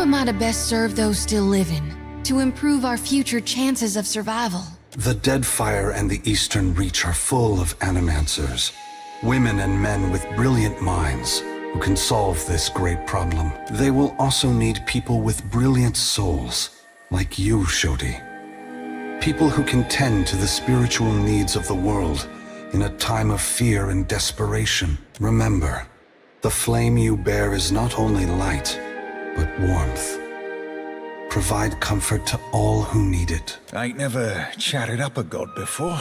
am I to best serve those still living? To improve our future chances of survival? The Deadfire and the Eastern Reach are full of animancers. Women and men with brilliant minds who can solve this great problem. They will also need people with brilliant souls, like you, Shodi. People who can tend to the spiritual needs of the world in a time of fear and desperation. Remember, the flame you bear is not only light, but warmth. Provide comfort to all who need it. I ain't never chatted up a god before.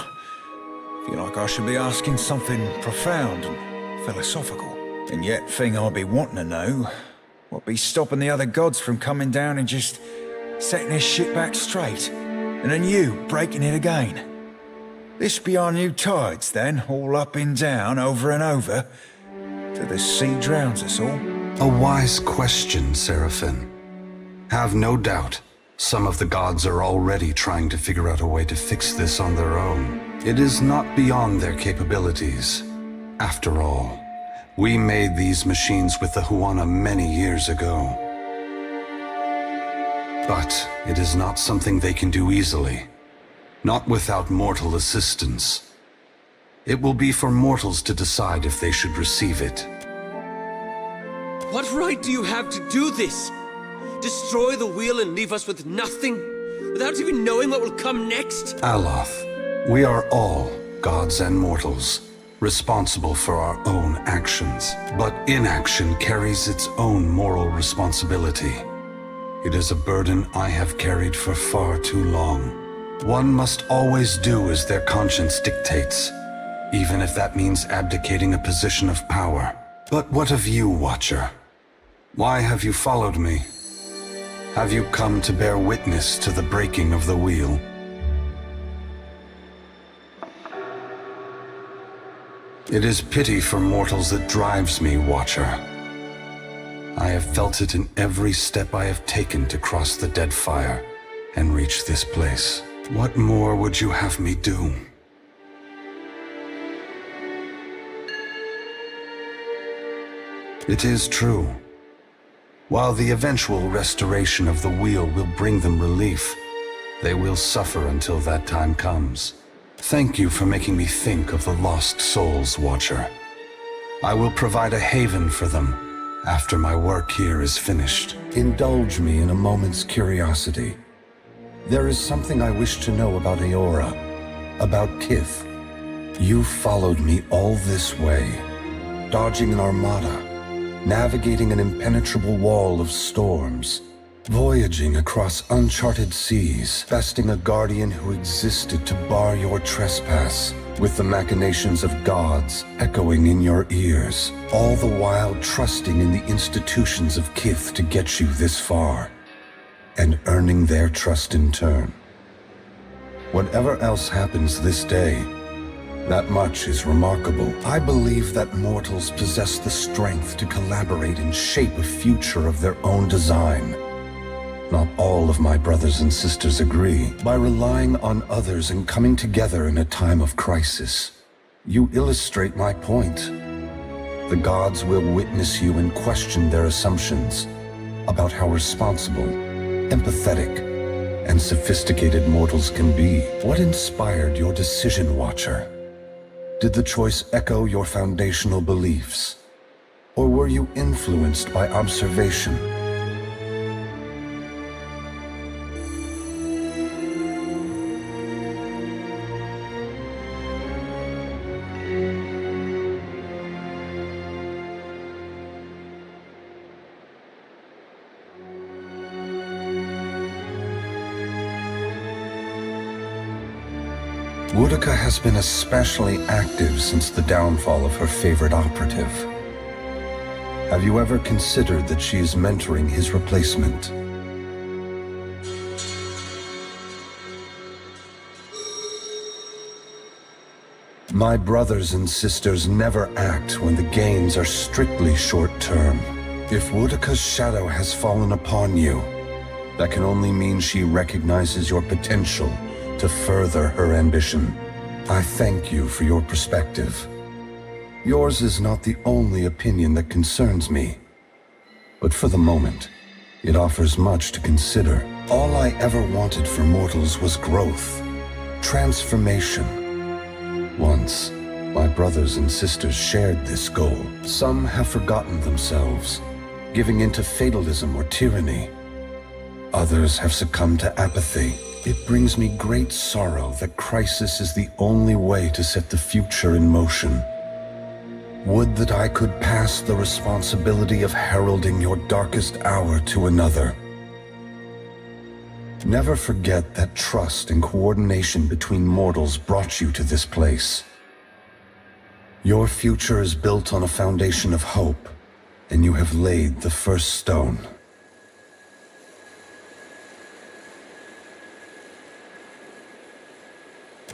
Feel like I should be asking something profound and philosophical. And yet, thing I'd be wanting to know, what be stopping the other gods from coming down and just setting their shit back straight? And then you breaking it again. This be our new tides, then, all up and down, over and over, till the sea drowns us all? A wise question, Seraphim. Have no doubt, some of the gods are already trying to figure out a way to fix this on their own. It is not beyond their capabilities. After all, we made these machines with the Huana many years ago. But it is not something they can do easily. Not without mortal assistance. It will be for mortals to decide if they should receive it. What right do you have to do this? Destroy the wheel and leave us with nothing? Without even knowing what will come next? Aloth, we are all gods and mortals, responsible for our own actions. But inaction carries its own moral responsibility. It is a burden I have carried for far too long. One must always do as their conscience dictates, even if that means abdicating a position of power. But what of you, Watcher? Why have you followed me? Have you come to bear witness to the breaking of the wheel? It is pity for mortals that drives me, Watcher. I have felt it in every step I have taken to cross the Deadfire and reach this place. What more would you have me do? It is true. While the eventual restoration of the wheel will bring them relief, they will suffer until that time comes. Thank you for making me think of the lost souls, Watcher. I will provide a haven for them after my work here is finished. Indulge me in a moment's curiosity. There is something I wish to know about Eora, about Kith. You followed me all this way, dodging an armada, navigating an impenetrable wall of storms, voyaging across uncharted seas, besting a guardian who existed to bar your trespass. with the machinations of gods echoing in your ears, all the while trusting in the institutions of Kith to get you this far, and earning their trust in turn. Whatever else happens this day, that much is remarkable. I believe that mortals possess the strength to collaborate and shape a future of their own design. Not all of my brothers and sisters agree. By relying on others and coming together in a time of crisis, you illustrate my point. The gods will witness you and question their assumptions about how responsible, empathetic, and sophisticated mortals can be. What inspired your decision, Watcher? Did the choice echo your foundational beliefs? Or were you influenced by observation? Boudica has been especially active since the downfall of her favorite operative. Have you ever considered that she is mentoring his replacement? My brothers and sisters never act when the gains are strictly short-term. If Boudica's shadow has fallen upon you, that can only mean she recognizes your potential to further her ambition. I thank you for your perspective. Yours is not the only opinion that concerns me, but for the moment, it offers much to consider. All I ever wanted for mortals was growth, transformation. Once, my brothers and sisters shared this goal. Some have forgotten themselves, giving into fatalism or tyranny. Others have succumbed to apathy. It brings me great sorrow that crisis is the only way to set the future in motion. Would that I could pass the responsibility of heralding your darkest hour to another. Never forget that trust and coordination between mortals brought you to this place. Your future is built on a foundation of hope, and you have laid the first stone.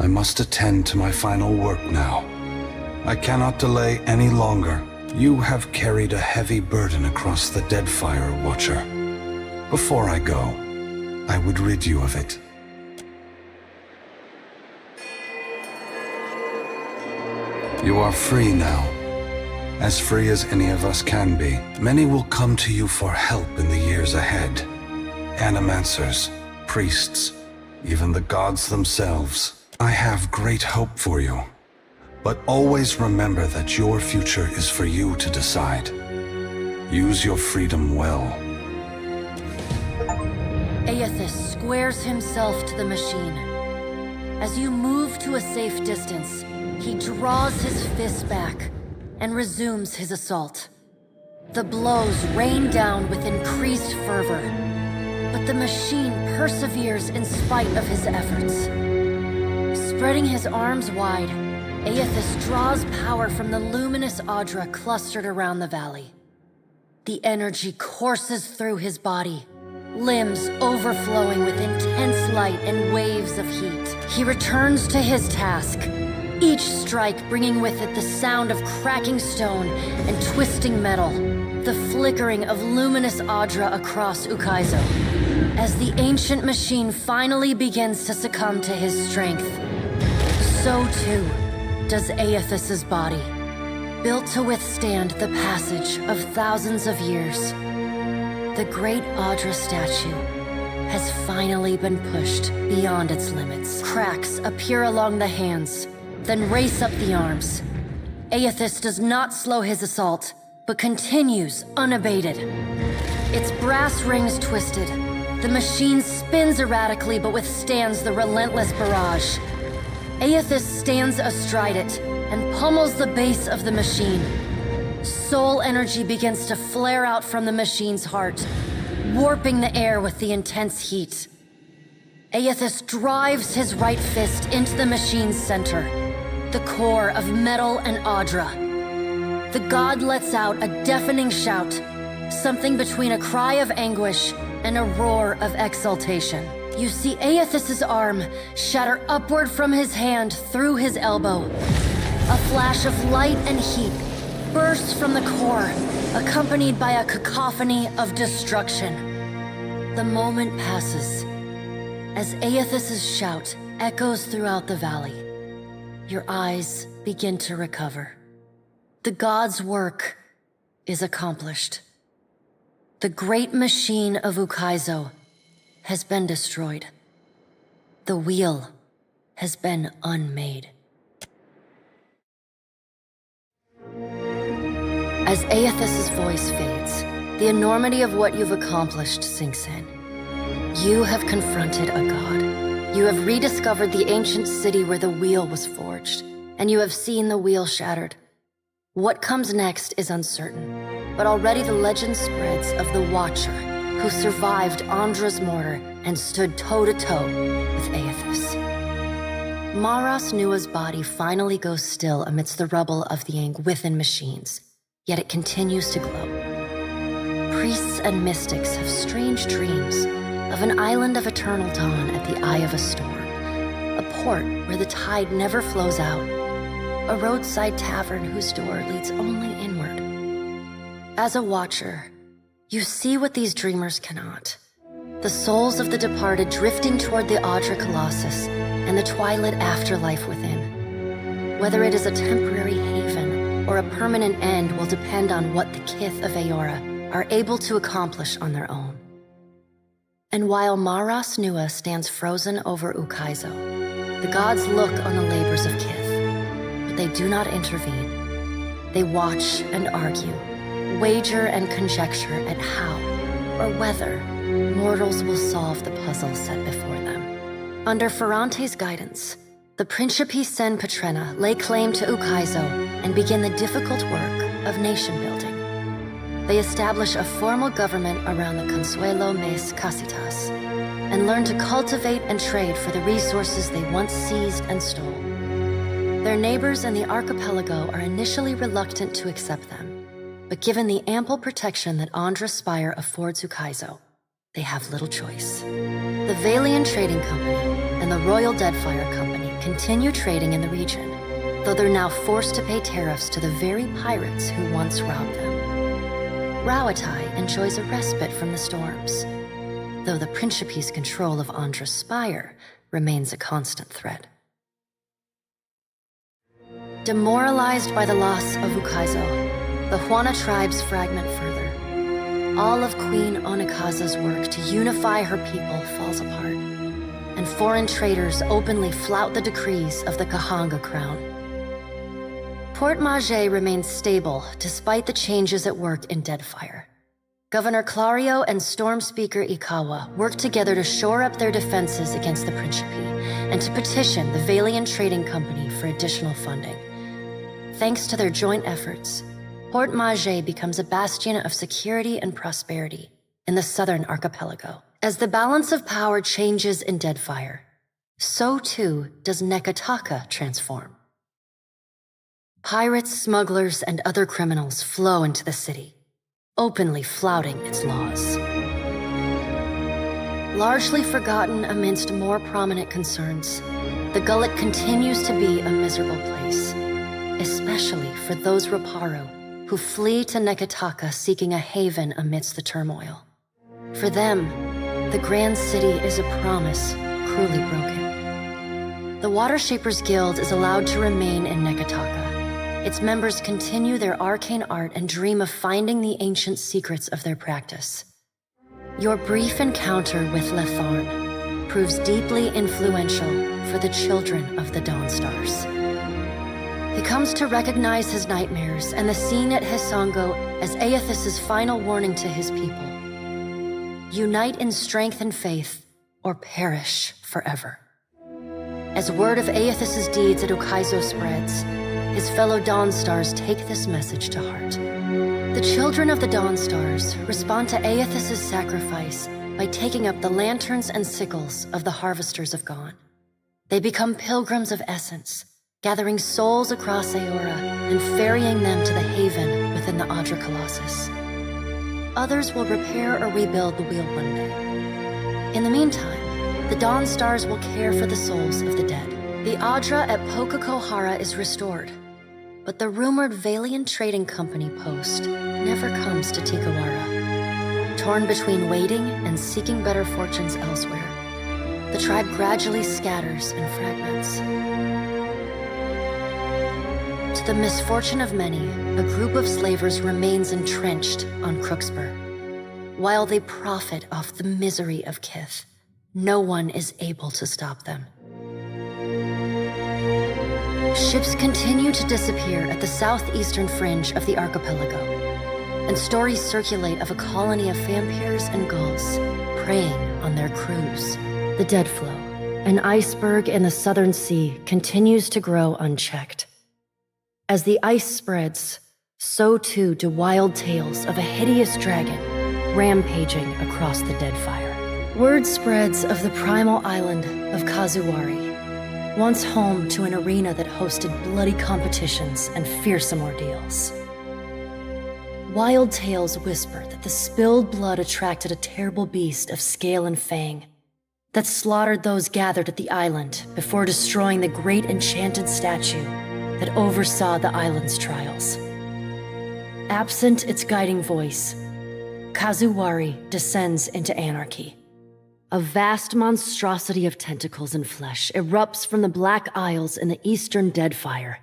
I must attend to my final work now. I cannot delay any longer. You have carried a heavy burden across the Deadfire, Watcher. Before I go, I would rid you of it. You are free now. As free as any of us can be. Many will come to you for help in the years ahead. Animancers, priests, even the gods themselves. I have great hope for you, but always remember that your future is for you to decide. Use your freedom well. Aethys squares himself to the machine. As you move to a safe distance, he draws his fist back and resumes his assault. The blows rain down with increased fervor, but the machine perseveres in spite of his efforts. Spreading his arms wide, Aethys draws power from the luminous Audra clustered around the valley. The energy courses through his body, limbs overflowing with intense light and waves of heat. He returns to his task, each strike bringing with it the sound of cracking stone and twisting metal, the flickering of luminous Audra across Ukaizo. As the ancient machine finally begins to succumb to his strength, so too does Aethys's body, built to withstand the passage of thousands of years. The great Audra statue has finally been pushed beyond its limits. Cracks appear along the hands, then race up the arms. Aethys does not slow his assault, but continues unabated. Its brass rings twisted, the machine spins erratically but withstands the relentless barrage. Aethys stands astride it and pummels the base of the machine. Soul energy begins to flare out from the machine's heart, warping the air with the intense heat. Aethys drives his right fist into the machine's center, the core of Metal and Audra. The god lets out a deafening shout, something between a cry of anguish and a roar of exultation. You see Aethys' arm shatter upward from his hand through his elbow. A flash of light and heat bursts from the core, accompanied by a cacophony of destruction. The moment passes as Aethys' shout echoes throughout the valley. Your eyes begin to recover. The god's work is accomplished. The great machine of Ukaizo has been destroyed. The wheel has been unmade. As Aethys' voice fades, the enormity of what you've accomplished sinks in. You have confronted a god. You have rediscovered the ancient city where the wheel was forged, and you have seen the wheel shattered. What comes next is uncertain, but already the legend spreads of the Watcher, who survived Andra's mortar and stood toe-to-toe with Aethys. Maras Nua's body finally goes still amidst the rubble of the Angwithan machines, yet it continues to glow. Priests and mystics have strange dreams of an island of eternal dawn at the eye of a storm, a port where the tide never flows out, a roadside tavern whose door leads only inward. As a watcher, you see what these dreamers cannot. The souls of the departed drifting toward the Audra Colossus and the twilit afterlife within. Whether it is a temporary haven or a permanent end will depend on what the Kith of Eora are able to accomplish on their own. And while Maras Nua stands frozen over Ukaizo, the gods look on the labors of Kith, but they do not intervene. They watch and argue, wager and conjecture at how or whether mortals will solve the puzzle set before them. Under Ferrante's guidance, the Principi Sen Petrena lay claim to Ukaizo and begin the difficult work of nation building. They establish a formal government around the Consuelo Mes Casitas and learn to cultivate and trade for the resources they once seized and stole. Their neighbors in the archipelago are initially reluctant to accept them, but given the ample protection that Andra's Spire affords Ukaizo, they have little choice. The Valian Trading Company and the Royal Deadfire Company continue trading in the region, though they're now forced to pay tariffs to the very pirates who once robbed them. Rauatai enjoys a respite from the storms, though the Principi's control of Andra's Spire remains a constant threat. Demoralized by the loss of Ukaizo, the Huana tribes fragment further. All of Queen Onikaza's work to unify her people falls apart, and foreign traders openly flout the decrees of the Kahanga crown. Port Mage remains stable despite the changes at work in Deadfire. Governor Clario and Storm Speaker Ikawa work together to shore up their defenses against the Principi and to petition the Valian Trading Company for additional funding. Thanks to their joint efforts, Port Mage becomes a bastion of security and prosperity in the southern archipelago. As the balance of power changes in Deadfire, so too does Nekataka transform. Pirates, smugglers, and other criminals flow into the city, openly flouting its laws. Largely forgotten amidst more prominent concerns, the Gullet continues to be a miserable place, especially for those Raparo who flee to Nekataka seeking a haven amidst the turmoil. For them, the Grand City is a promise cruelly broken. The Watershapers Guild is allowed to remain in Nekataka. Its members continue their arcane art and dream of finding the ancient secrets of their practice. Your brief encounter with Letharn proves deeply influential for the children of the Dawnstars. He comes to recognize his nightmares and the scene at Hisongo as Aethys' final warning to his people. Unite in strength and faith, or perish forever. As word of Aethys' deeds at Ukaizo spreads, his fellow Dawnstars take this message to heart. The children of the Dawnstars respond to Aethys' sacrifice by taking up the lanterns and sickles of the Harvesters of Gone. They become pilgrims of essence, gathering souls across Aora and ferrying them to the haven within the Adra Colossus. Others will repair or rebuild the wheel one day. In the meantime, the Dawn Stars will care for the souls of the dead. The Adra at Pokakohara is restored, but the rumored Valian Trading Company post never comes to Tikawara. Torn between waiting and seeking better fortunes elsewhere, the tribe gradually scatters and fragments. To the misfortune of many, a group of slavers remains entrenched on Crooksburg. While they profit off the misery of Kith, no one is able to stop them. Ships continue to disappear at the southeastern fringe of the archipelago, and stories circulate of a colony of vampires and gulls preying on their crews. The Dead Flow, an iceberg in the southern sea, continues to grow unchecked. As the ice spreads, so too do wild tales of a hideous dragon rampaging across the Deadfire. Word spreads of the primal island of Kazuwari, once home to an arena that hosted bloody competitions and fearsome ordeals. Wild tales whisper that the spilled blood attracted a terrible beast of scale and fang that slaughtered those gathered at the island before destroying the great enchanted statue that oversaw the island's trials. Absent its guiding voice, Kazuwari descends into anarchy. A vast monstrosity of tentacles and flesh erupts from the Black Isles in the eastern Deadfire,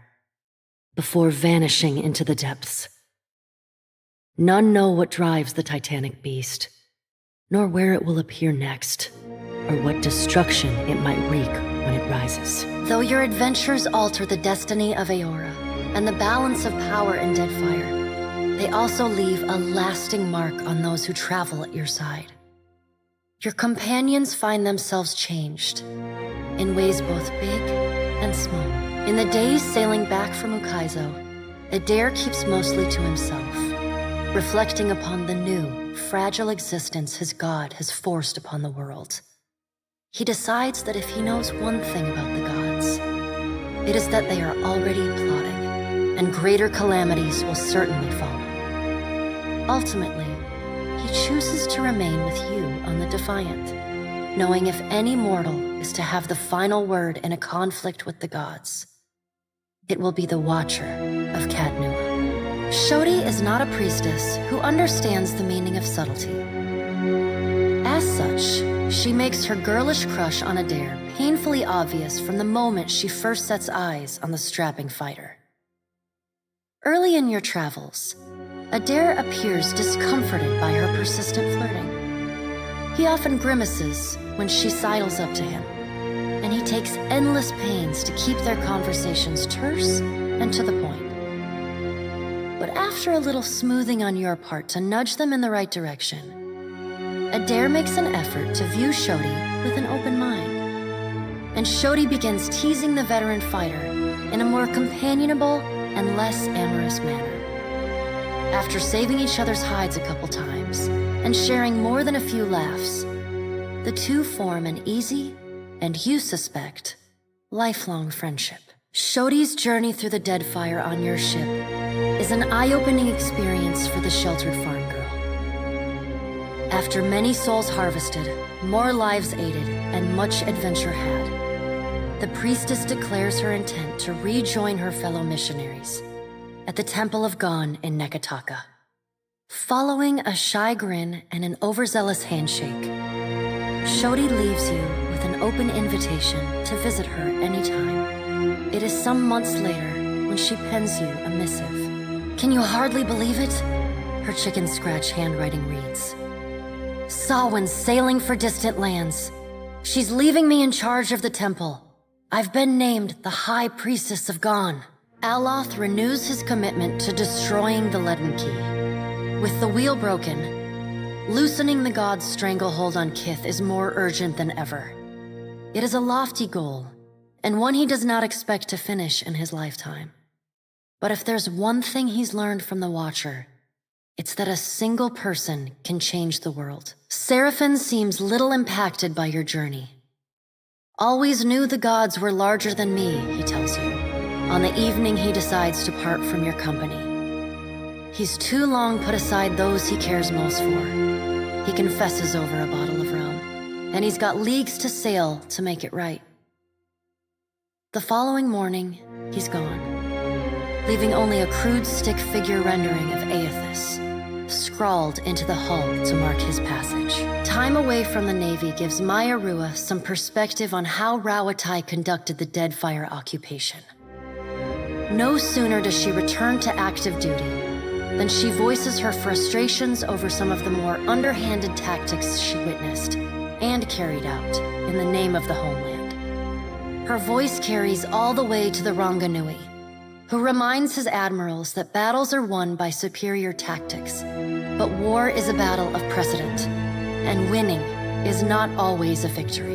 before vanishing into the depths. None know what drives the titanic beast, nor where it will appear next, or what destruction it might wreak when it rises. Though your adventures alter the destiny of Aora and the balance of power in Deadfire, they also leave a lasting mark on those who travel at your side. Your companions find themselves changed, in ways both big and small. In the days sailing back from Ukaizo, Adair keeps mostly to himself, reflecting upon the new, fragile existence his god has forced upon the world. He decides that if he knows one thing about the gods, it is that they are already plotting, and greater calamities will certainly follow. Ultimately, he chooses to remain with you on the Defiant, knowing if any mortal is to have the final word in a conflict with the gods, it will be the Watcher of Cadnua. Shodi is not a priestess who understands the meaning of subtlety. As such, she makes her girlish crush on Adair painfully obvious from the moment she first sets eyes on the strapping fighter. Early in your travels, Adair appears discomforted by her persistent flirting. He often grimaces when she sidles up to him, and he takes endless pains to keep their conversations terse and to the point. But after a little smoothing on your part to nudge them in the right direction, Adair makes an effort to view Shodi with an open mind, and Shodi begins teasing the veteran fighter in a more companionable and less amorous manner. After saving each other's hides a couple times and sharing more than a few laughs, the two form an easy, and you suspect, lifelong friendship. Shodi's journey through the Deadfire on your ship is an eye-opening experience for the sheltered farm girl. After many souls harvested, more lives aided, and much adventure had, the priestess declares her intent to rejoin her fellow missionaries at the Temple of Gon in Nekataka. Following a shy grin and an overzealous handshake, Shodi leaves you with an open invitation to visit her anytime. It is some months later when she pens you a missive. Can you hardly believe it? Her chicken scratch handwriting reads. Samhain sailing for distant lands. She's leaving me in charge of the temple. I've been named the High Priestess of Gon. Aloth renews his commitment to destroying the Leaden Key. With the wheel broken, loosening the god's stranglehold on Kith is more urgent than ever. It is a lofty goal, and one he does not expect to finish in his lifetime. But if there's one thing he's learned from the Watcher, it's that a single person can change the world. Seraphon seems little impacted by your journey. Always knew the gods were larger than me, he tells you. on the evening he decides to part from your company. He's too long put aside those he cares most for. He confesses over a bottle of rum, and he's got leagues to sail to make it right. The following morning, he's gone, leaving only a crude stick figure rendering of Aethys, scrawled into the hull to mark his passage. Time away from the Navy gives Maya Rua some perspective on how Rauatai conducted the Deadfire occupation. No sooner does she return to active duty than she voices her frustrations over some of the more underhanded tactics she witnessed and carried out in the name of the homeland. Her voice carries all the way to the Ranganui, who reminds his admirals that battles are won by superior tactics, but war is a battle of precedent, and winning is not always a victory.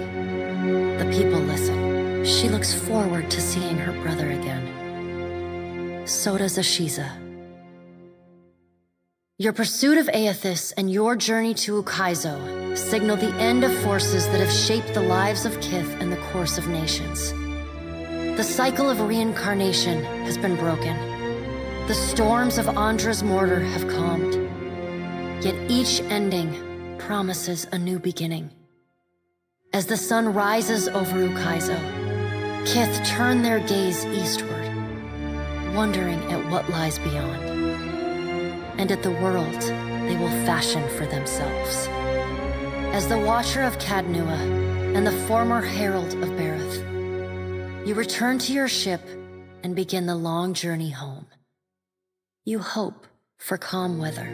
The people listen. She looks forward to seeing her brother again. So does Ashiza. Your pursuit of Aethys and your journey to Ukaizo signal the end of forces that have shaped the lives of Kith and the course of nations. The cycle of reincarnation has been broken. The storms of Andra's mortar have calmed. Yet each ending promises a new beginning. As the sun rises over Ukaizo, Kith turn their gaze eastward, wondering at what lies beyond, and at the world they will fashion for themselves. As the Watcher of Cadnua and the former Herald of Bareth, you return to your ship and begin the long journey home. You hope for calm weather.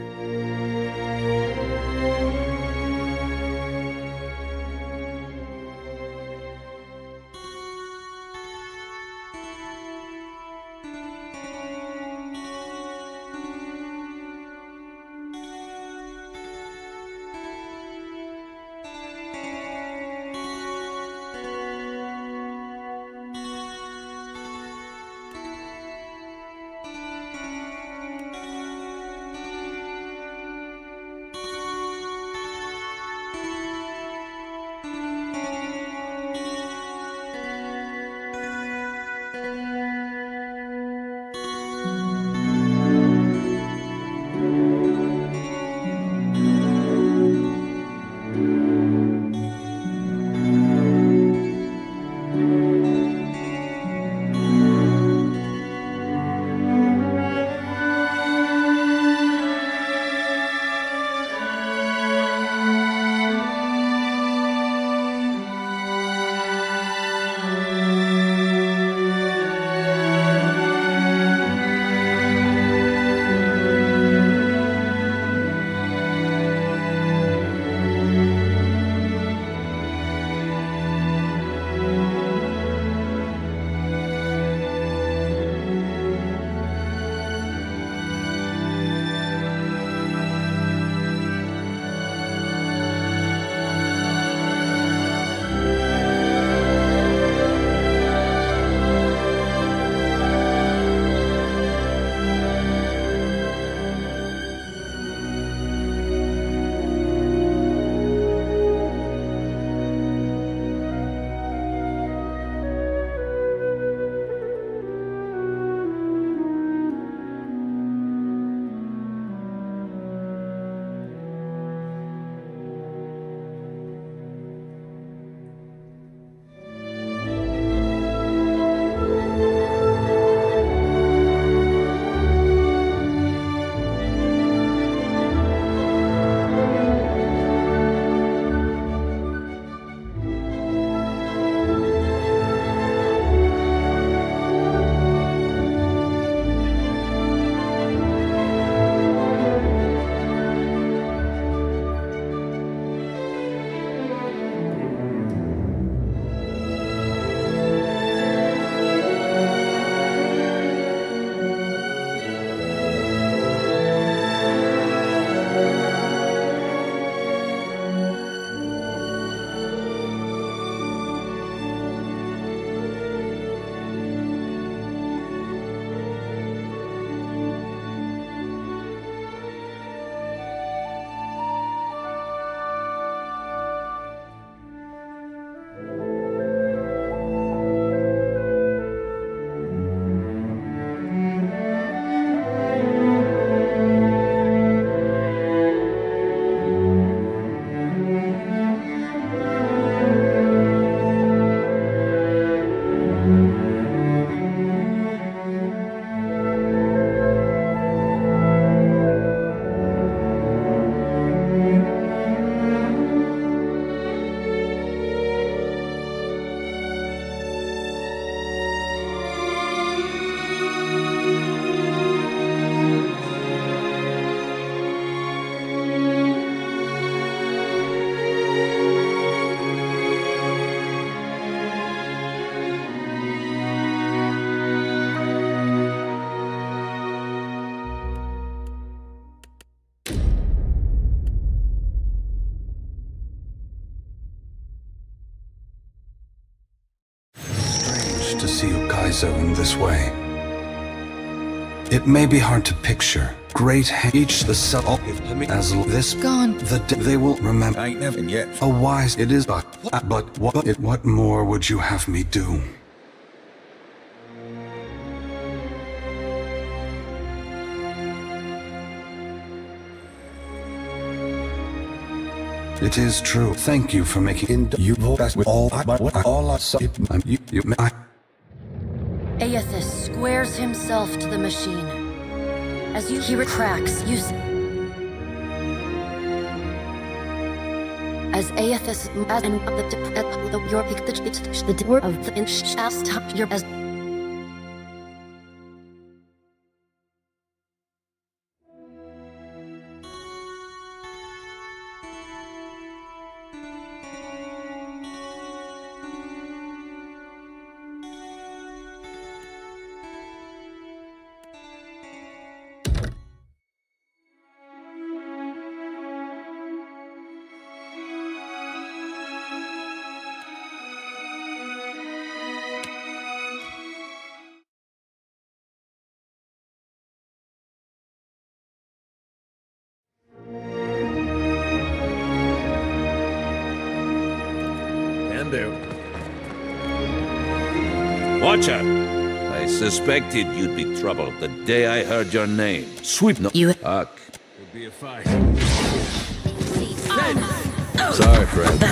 to see Ukaizo in this way. It may be hard to picture. Great each the self as this Gone. They will remember. Ain't never yet. A wise it is, but what more would you have me do? It is true. Thank you for making you best with all I Aethys squares himself to the machine. As you hear it cracks, as Aethys and the your the door of the inch stop your as Watcher! I suspected you'd be trouble the day I heard your name. Sweep no... You... Huck. Could be a fight. Sorry, friend.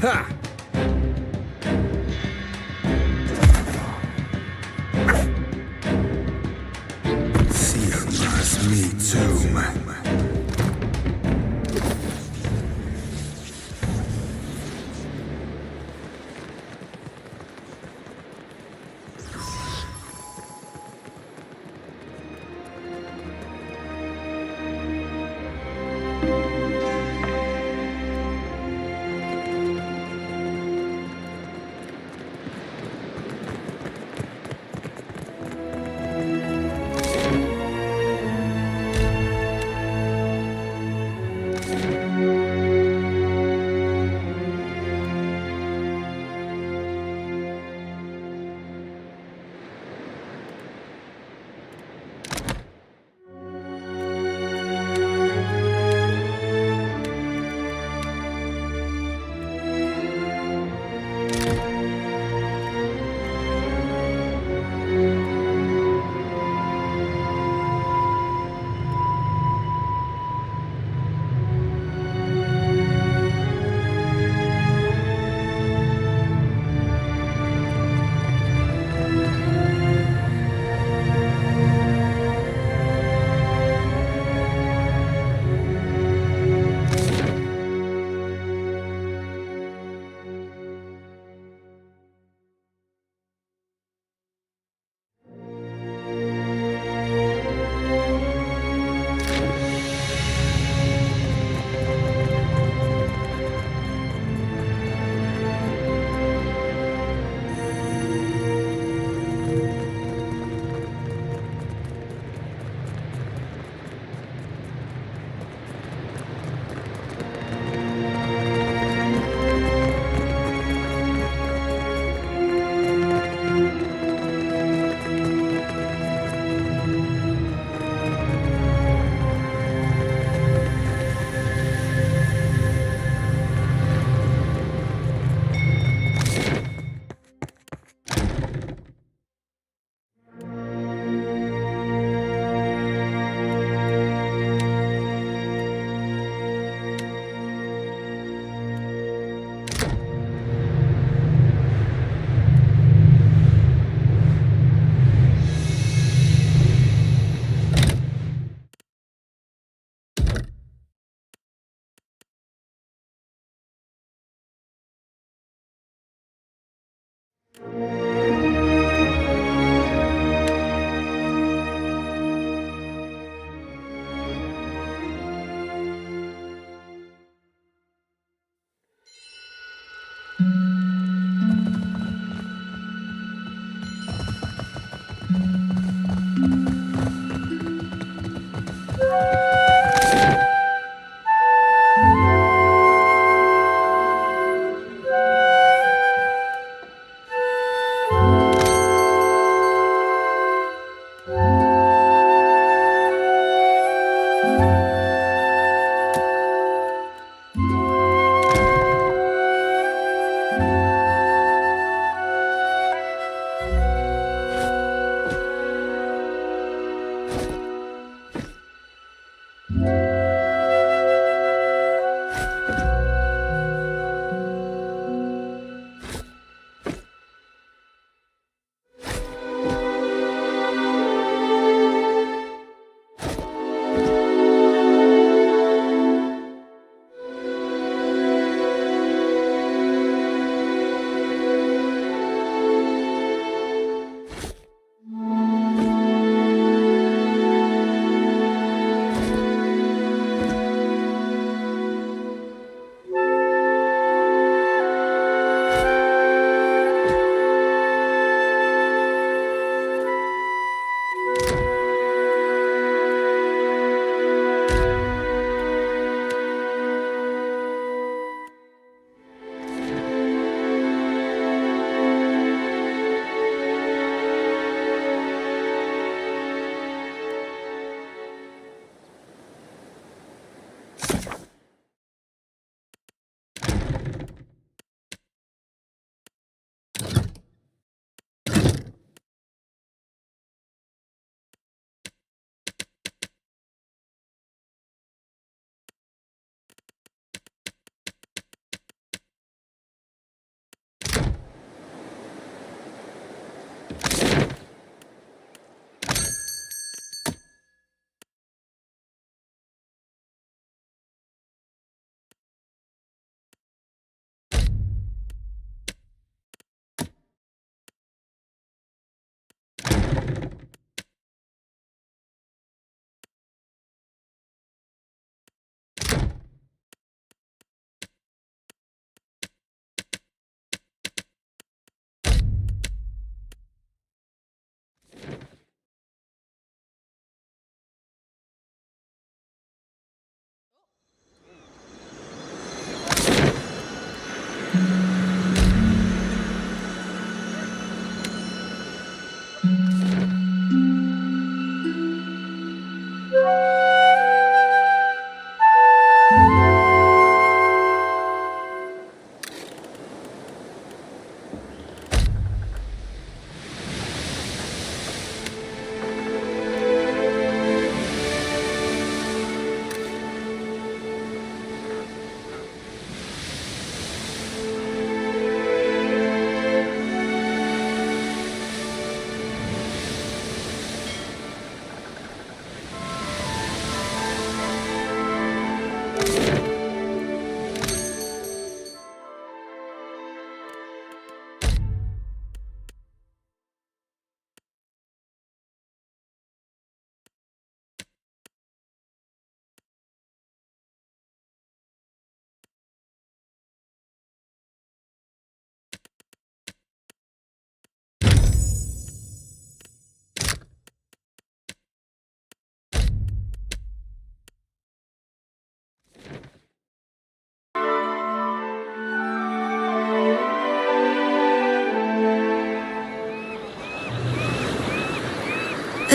Ha! Me too, man.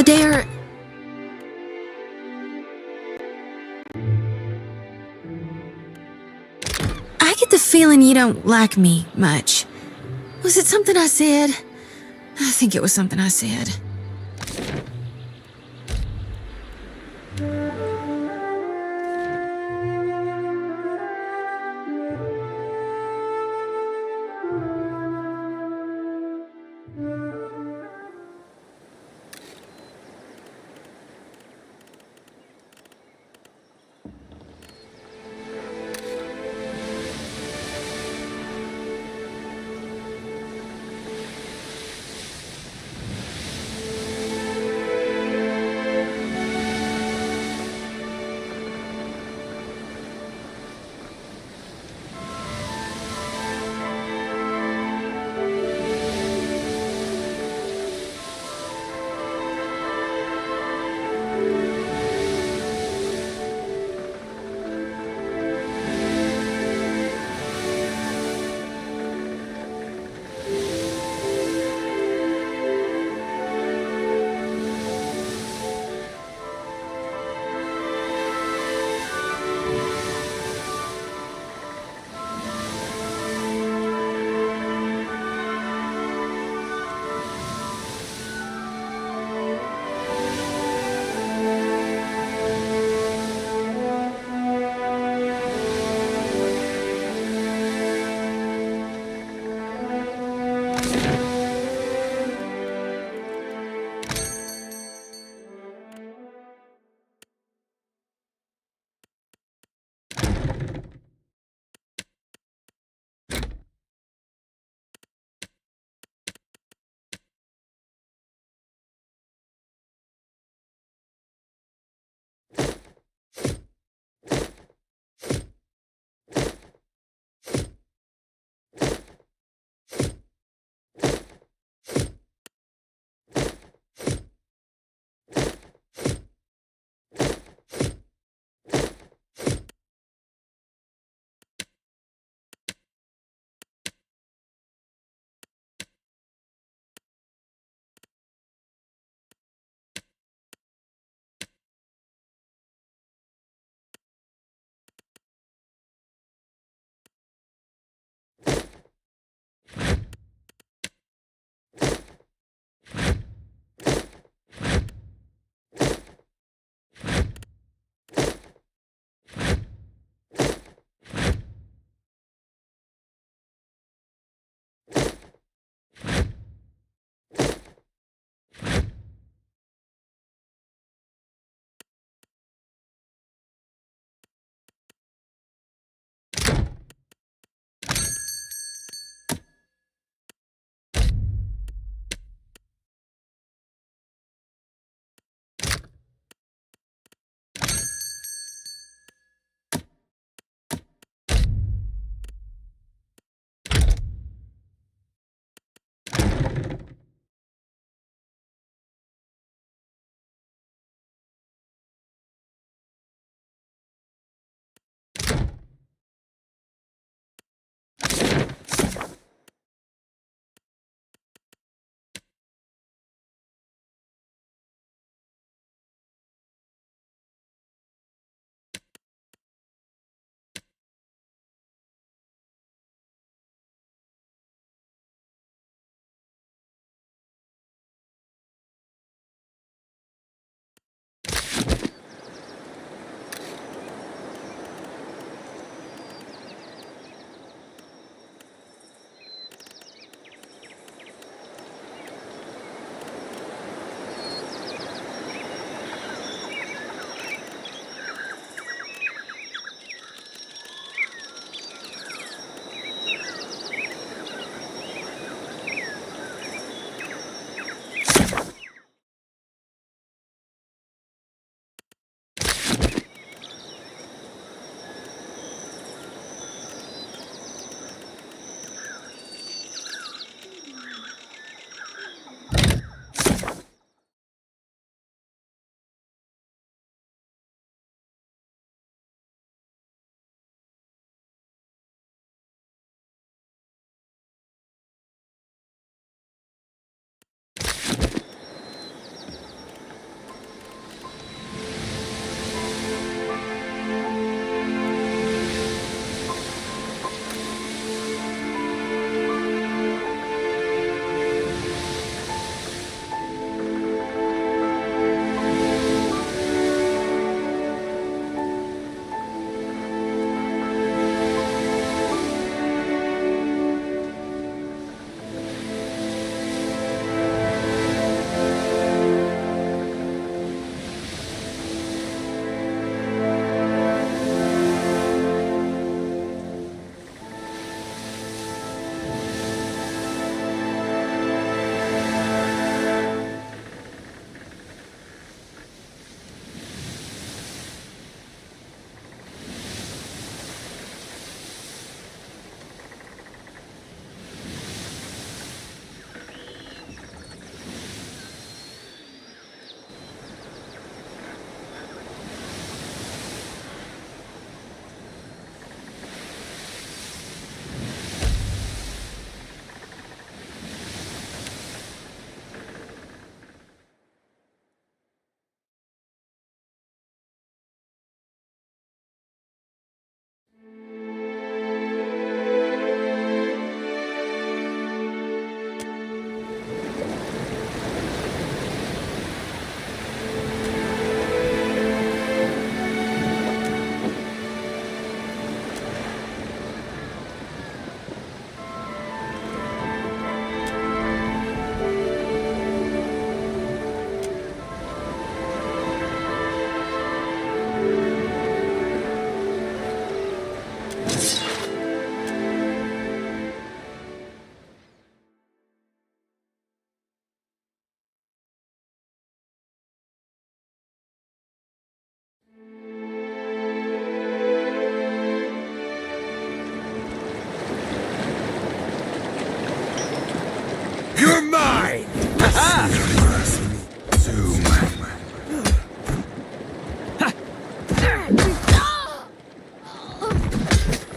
Adair... I get the feeling you don't like me much. Was it something I said? I think it was something I said.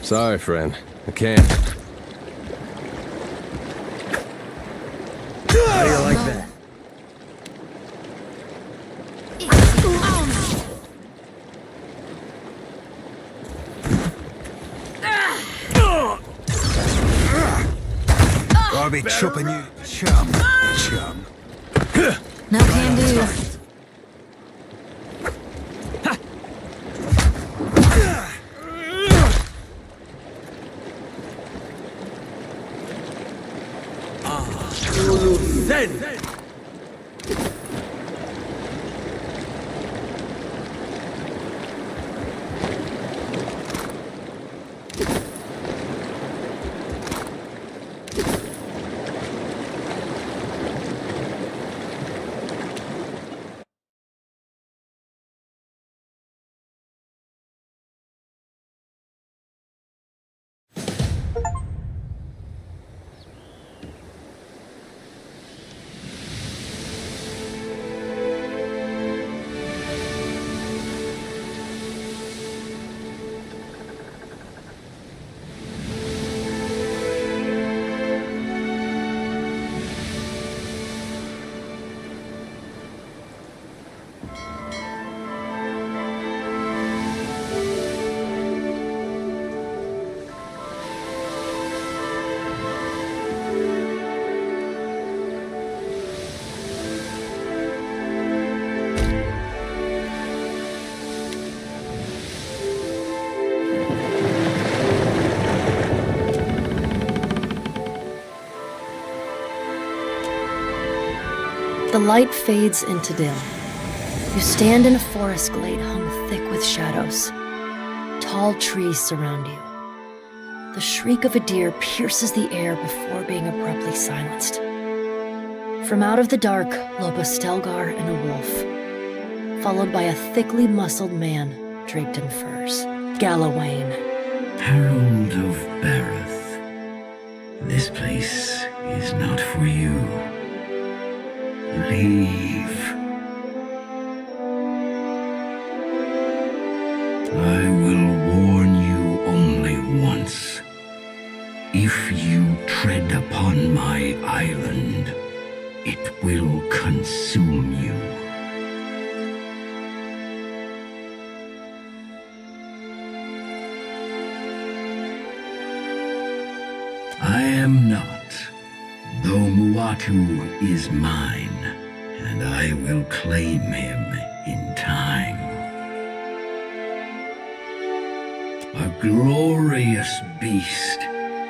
Sorry, friend. I can't. How do you like that? I'll be chopping you, chum. No can do. The light fades into dim. You stand in a forest glade hung thick with shadows. Tall trees surround you. The shriek of a deer pierces the air before being abruptly silenced. From out of the dark lope a Stelgar and a wolf, followed by a thickly muscled man draped in furs. Galawain. Herald of Bareth, this place is not for you. Leave. I will warn you only once. If you tread upon my island, it will consume you. I am not, though Muatu is mine, and I will claim him in time. A glorious beast,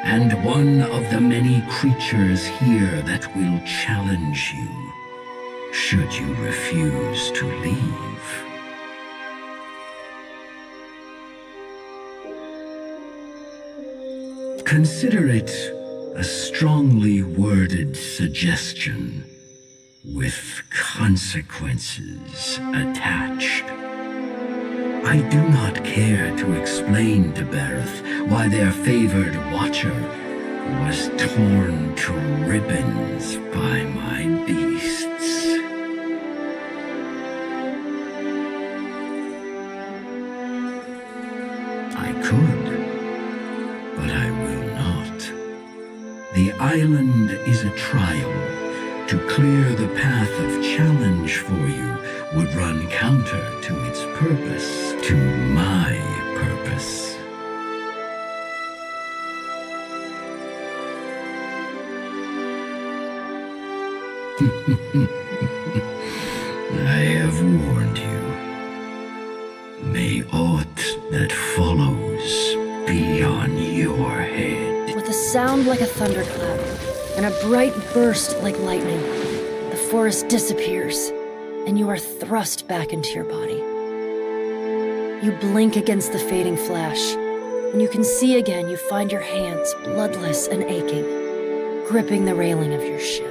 and one of the many creatures here that will challenge you, should you refuse to leave. Consider it a strongly worded suggestion with consequences attached. I do not care to explain to Bareth why their favored watcher was torn to ribbons by my beasts. I could, but I will not. The island is a trial. To clear the path of challenge for you would run counter to its purpose, to my purpose. I have warned you. May aught that follows be on your head. With a sound like a thunderclap and a bright burst like lightning, the forest disappears, and you are thrust back into your body. You blink against the fading flash. When you can see again, you find your hands bloodless and aching, gripping the railing of your ship.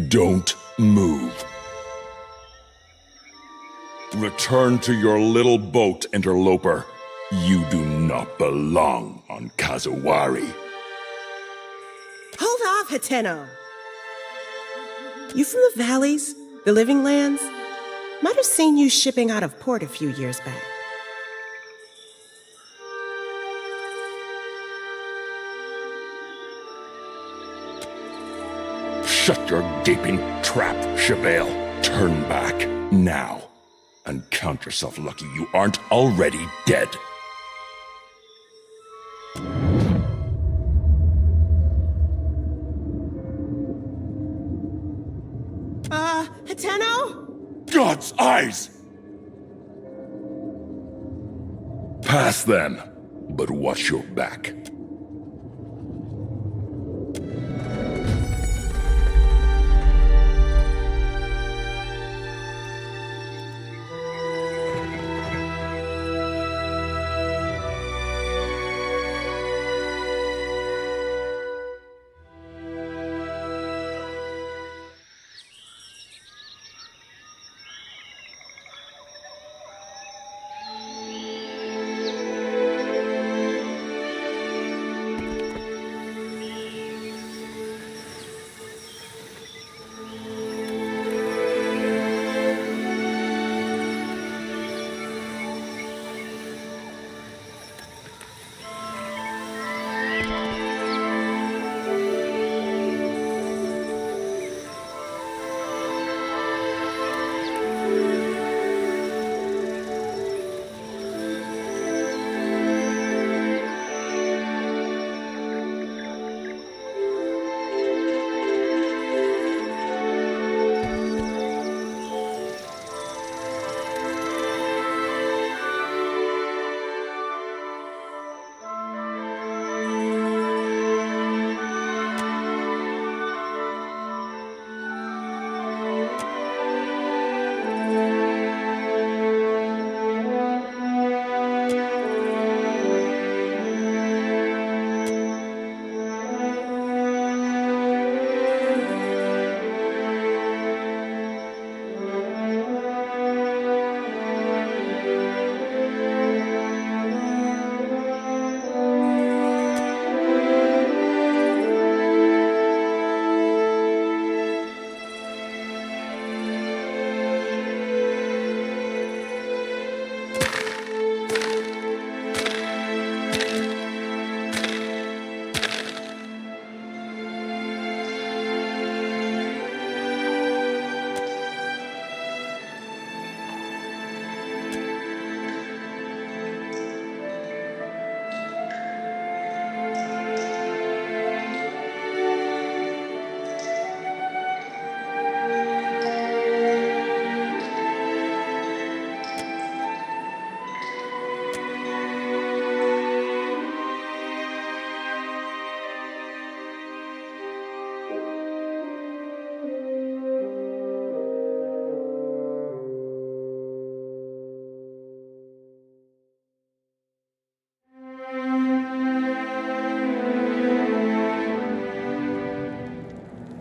Don't move. Return to your little boat, interloper. You do not belong on Kazawari. Hold off, Hateno! You from the valleys? The Living Lands? Might have seen you shipping out of port a few years back. Shut your gaping trap, Shabale. Turn back now and count yourself lucky you aren't already dead. Hateno? God's eyes! Pass them, but watch your back.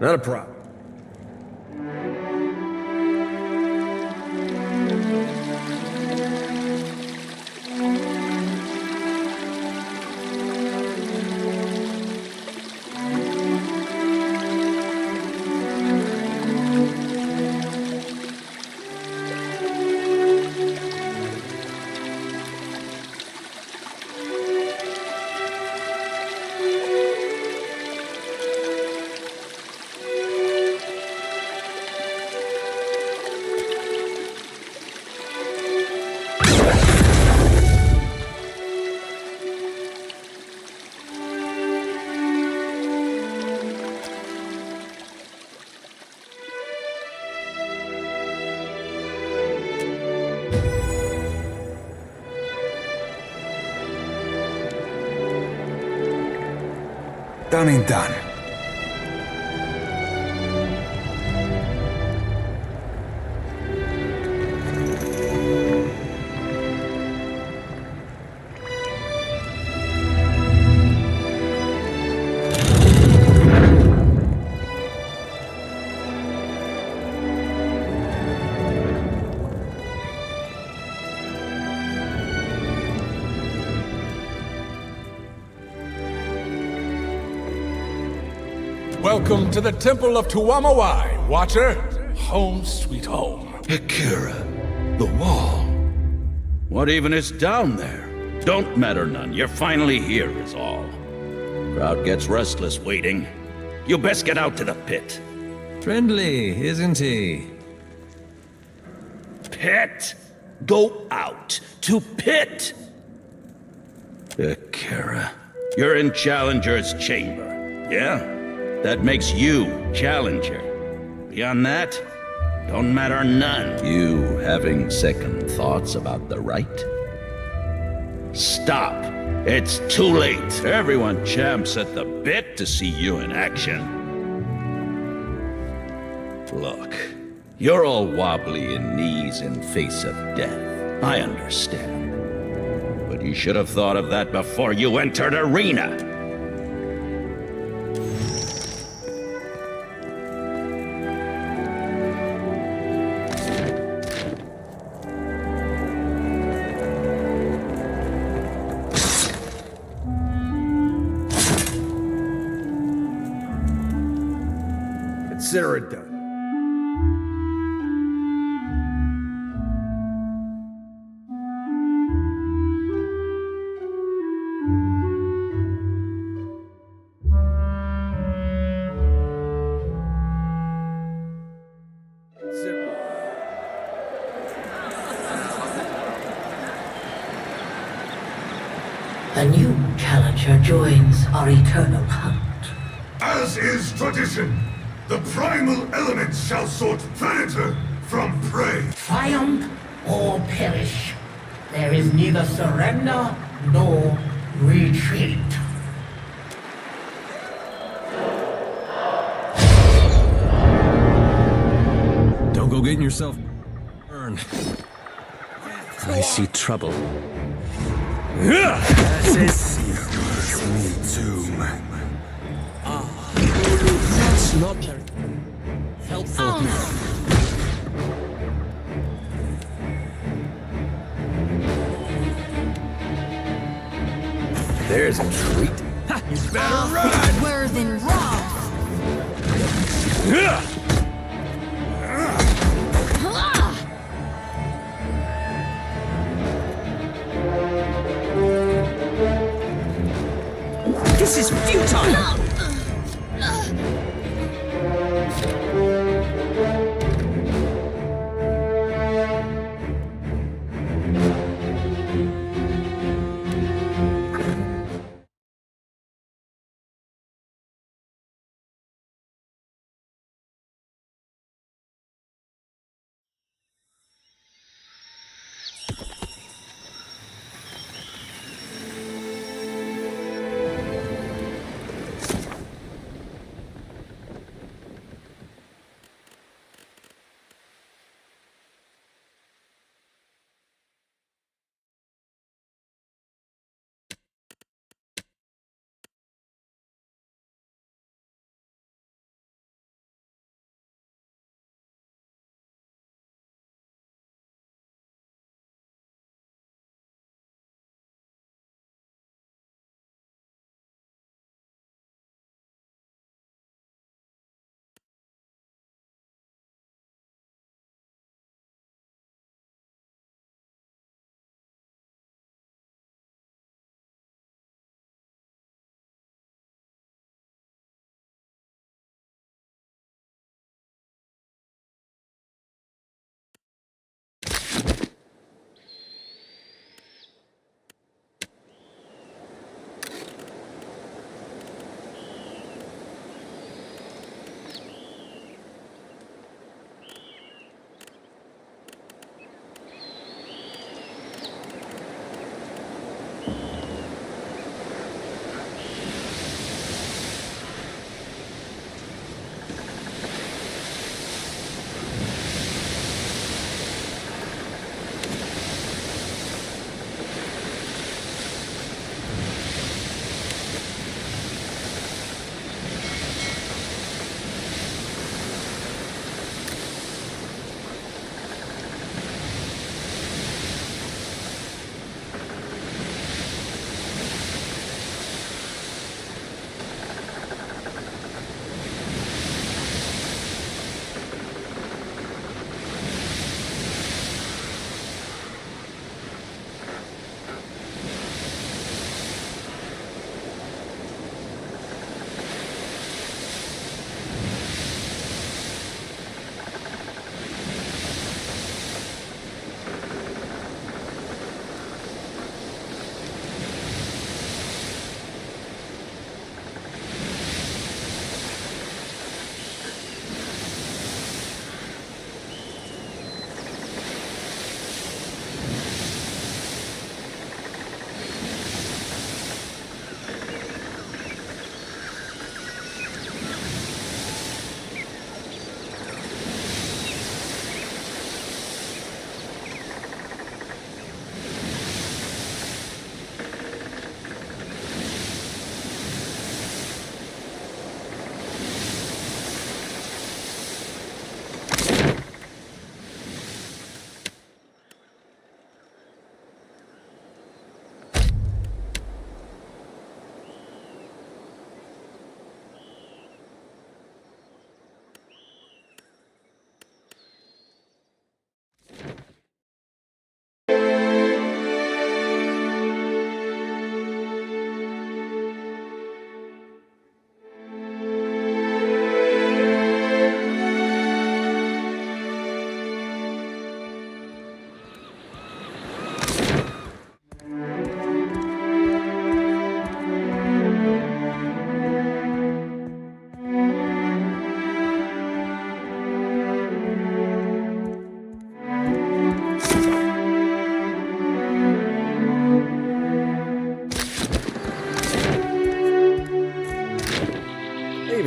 Not a problem. Done and done. Welcome to the Temple of Tuamawai, Watcher. Home sweet home. Akira, the wall. What even is down there? Don't matter none. You're finally here is all. Crowd gets restless waiting. You best get out to the pit. Friendly, isn't he? Pit? Go out to pit! Akira, you're in Challenger's chamber, yeah? That makes you Challenger. Beyond that, don't matter none. You having second thoughts about the right? Stop. It's too late. Everyone champs at the bit to see you in action. Look, you're all wobbly in knees in face of death. I understand. But you should have thought of that before you entered Arena. Consider it done. A new challenger joins our eternal hunt. As is tradition, the primal elements shall sort predator from prey. Triumph or perish. There is neither surrender nor retreat. Don't go getting yourself burned. I see trouble. This is me too, man. That's not very helpful. There's a treat. You better run! Where than Roth! This is futile!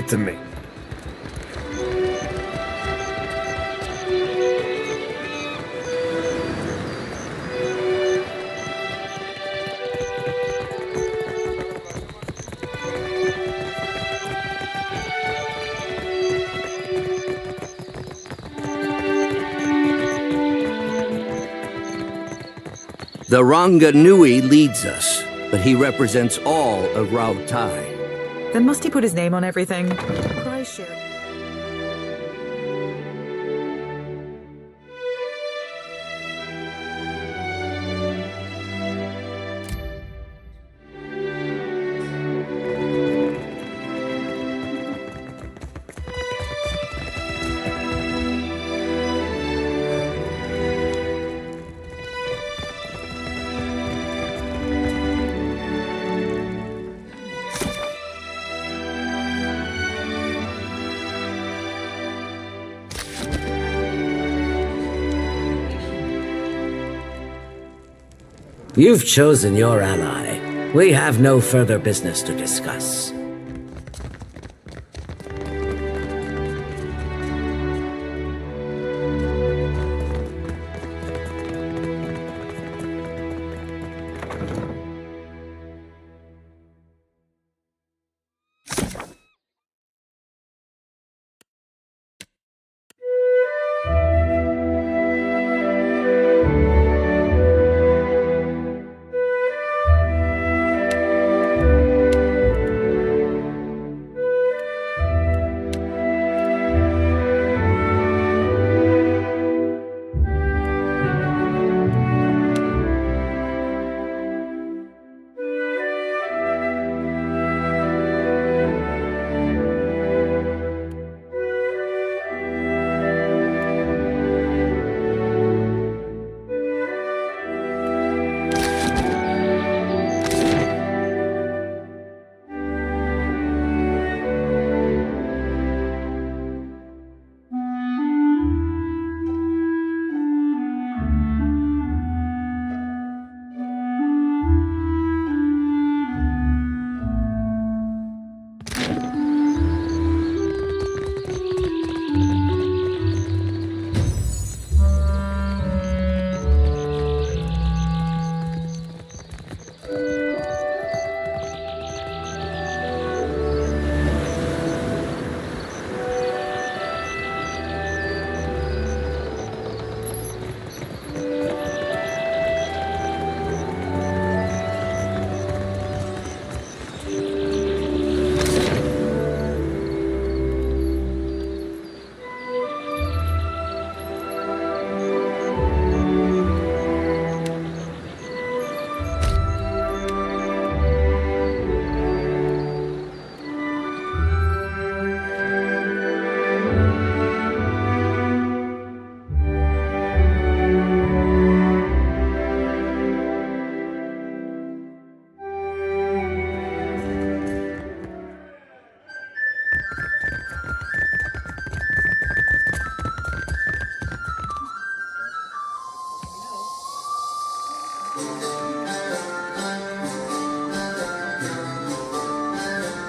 it to me. The Ranga Nui leads us, but he represents all of Rautai. Then must he put his name on everything? Christ, share. You've chosen your ally. We have no further business to discuss.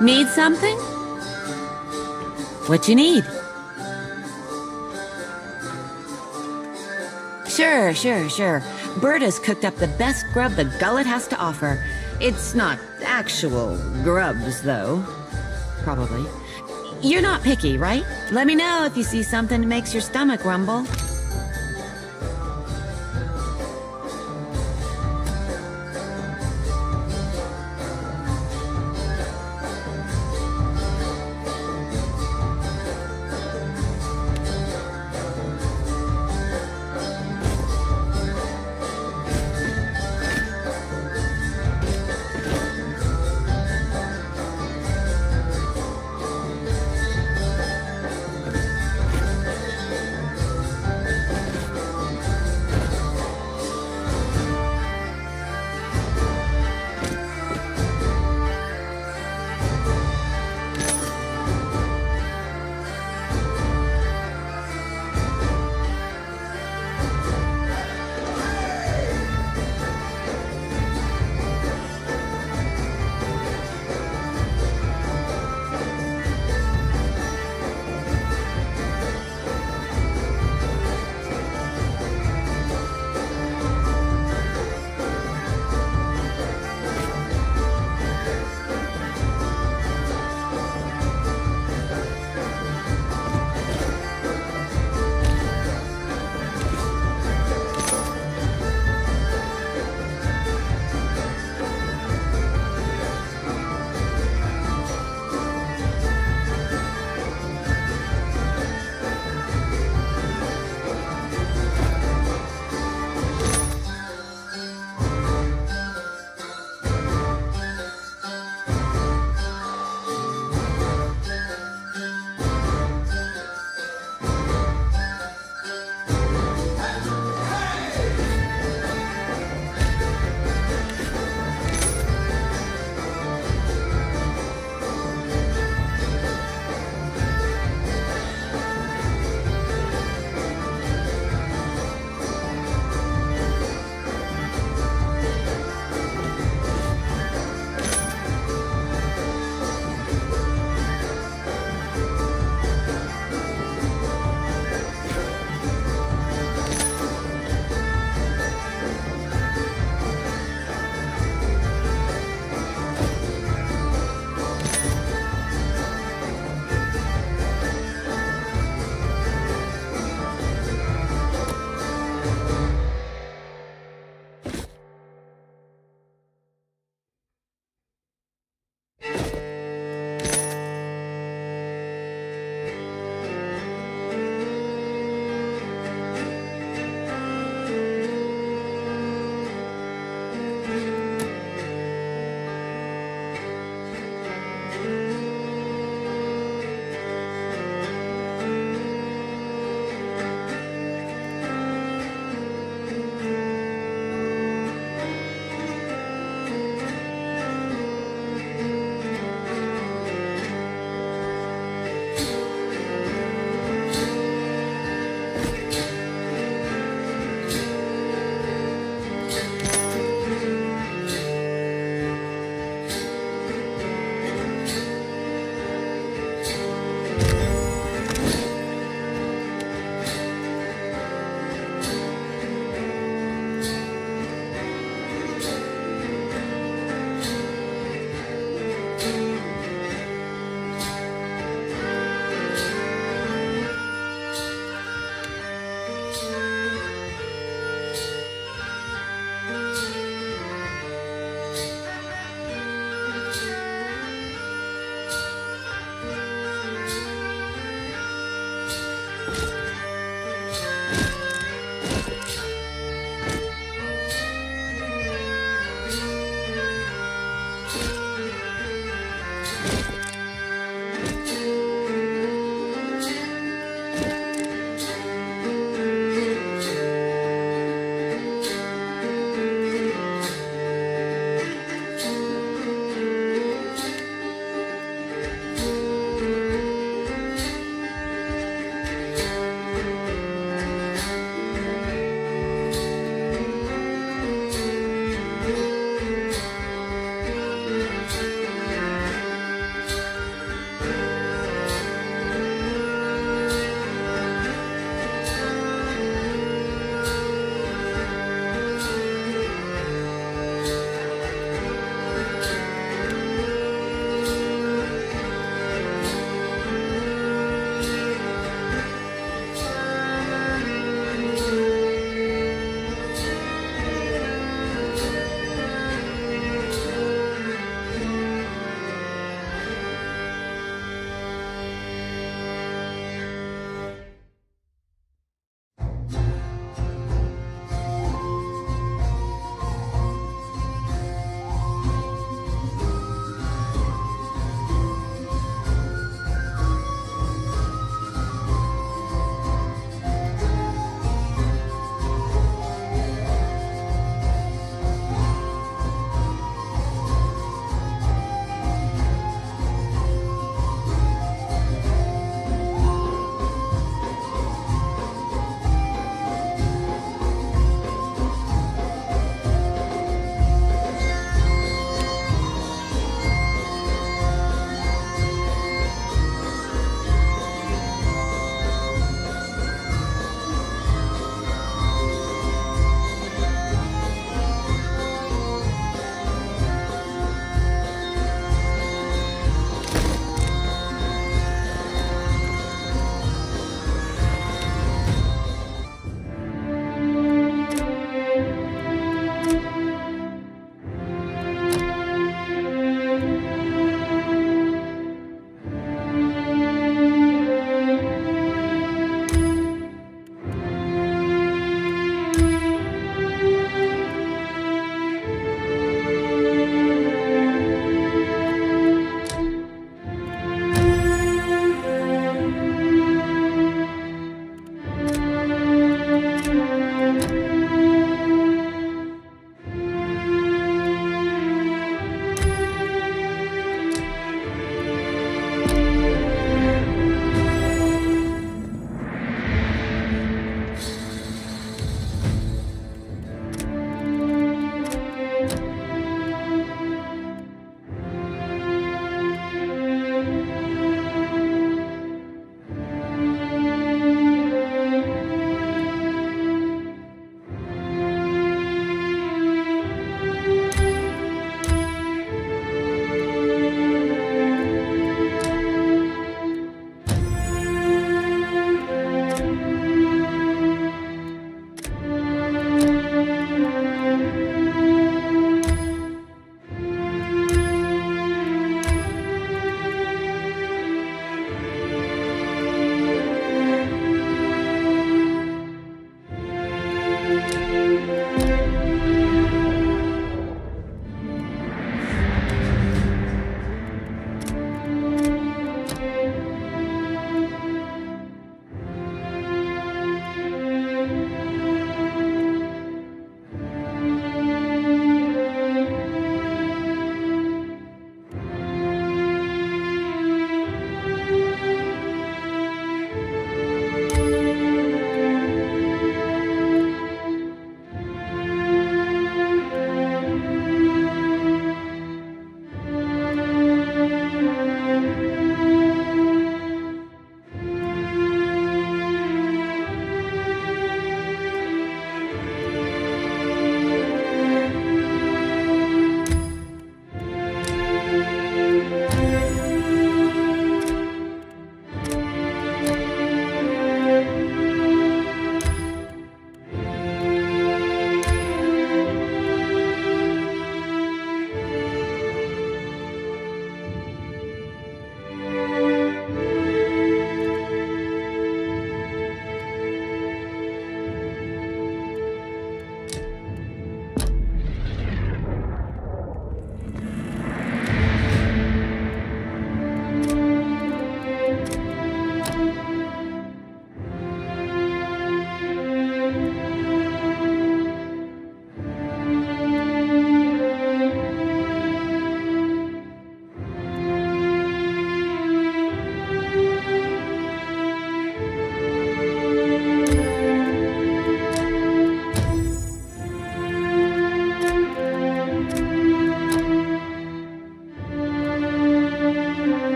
Need something? What you need? Sure. Berta's cooked up the best grub the gullet has to offer. It's not actual grubs, though. Probably. You're not picky, right? Let me know if you see something that makes your stomach rumble.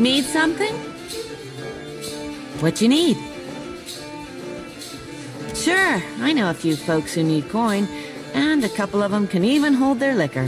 Need something? What you need? Sure, I know a few folks who need coin, and a couple of them can even hold their liquor.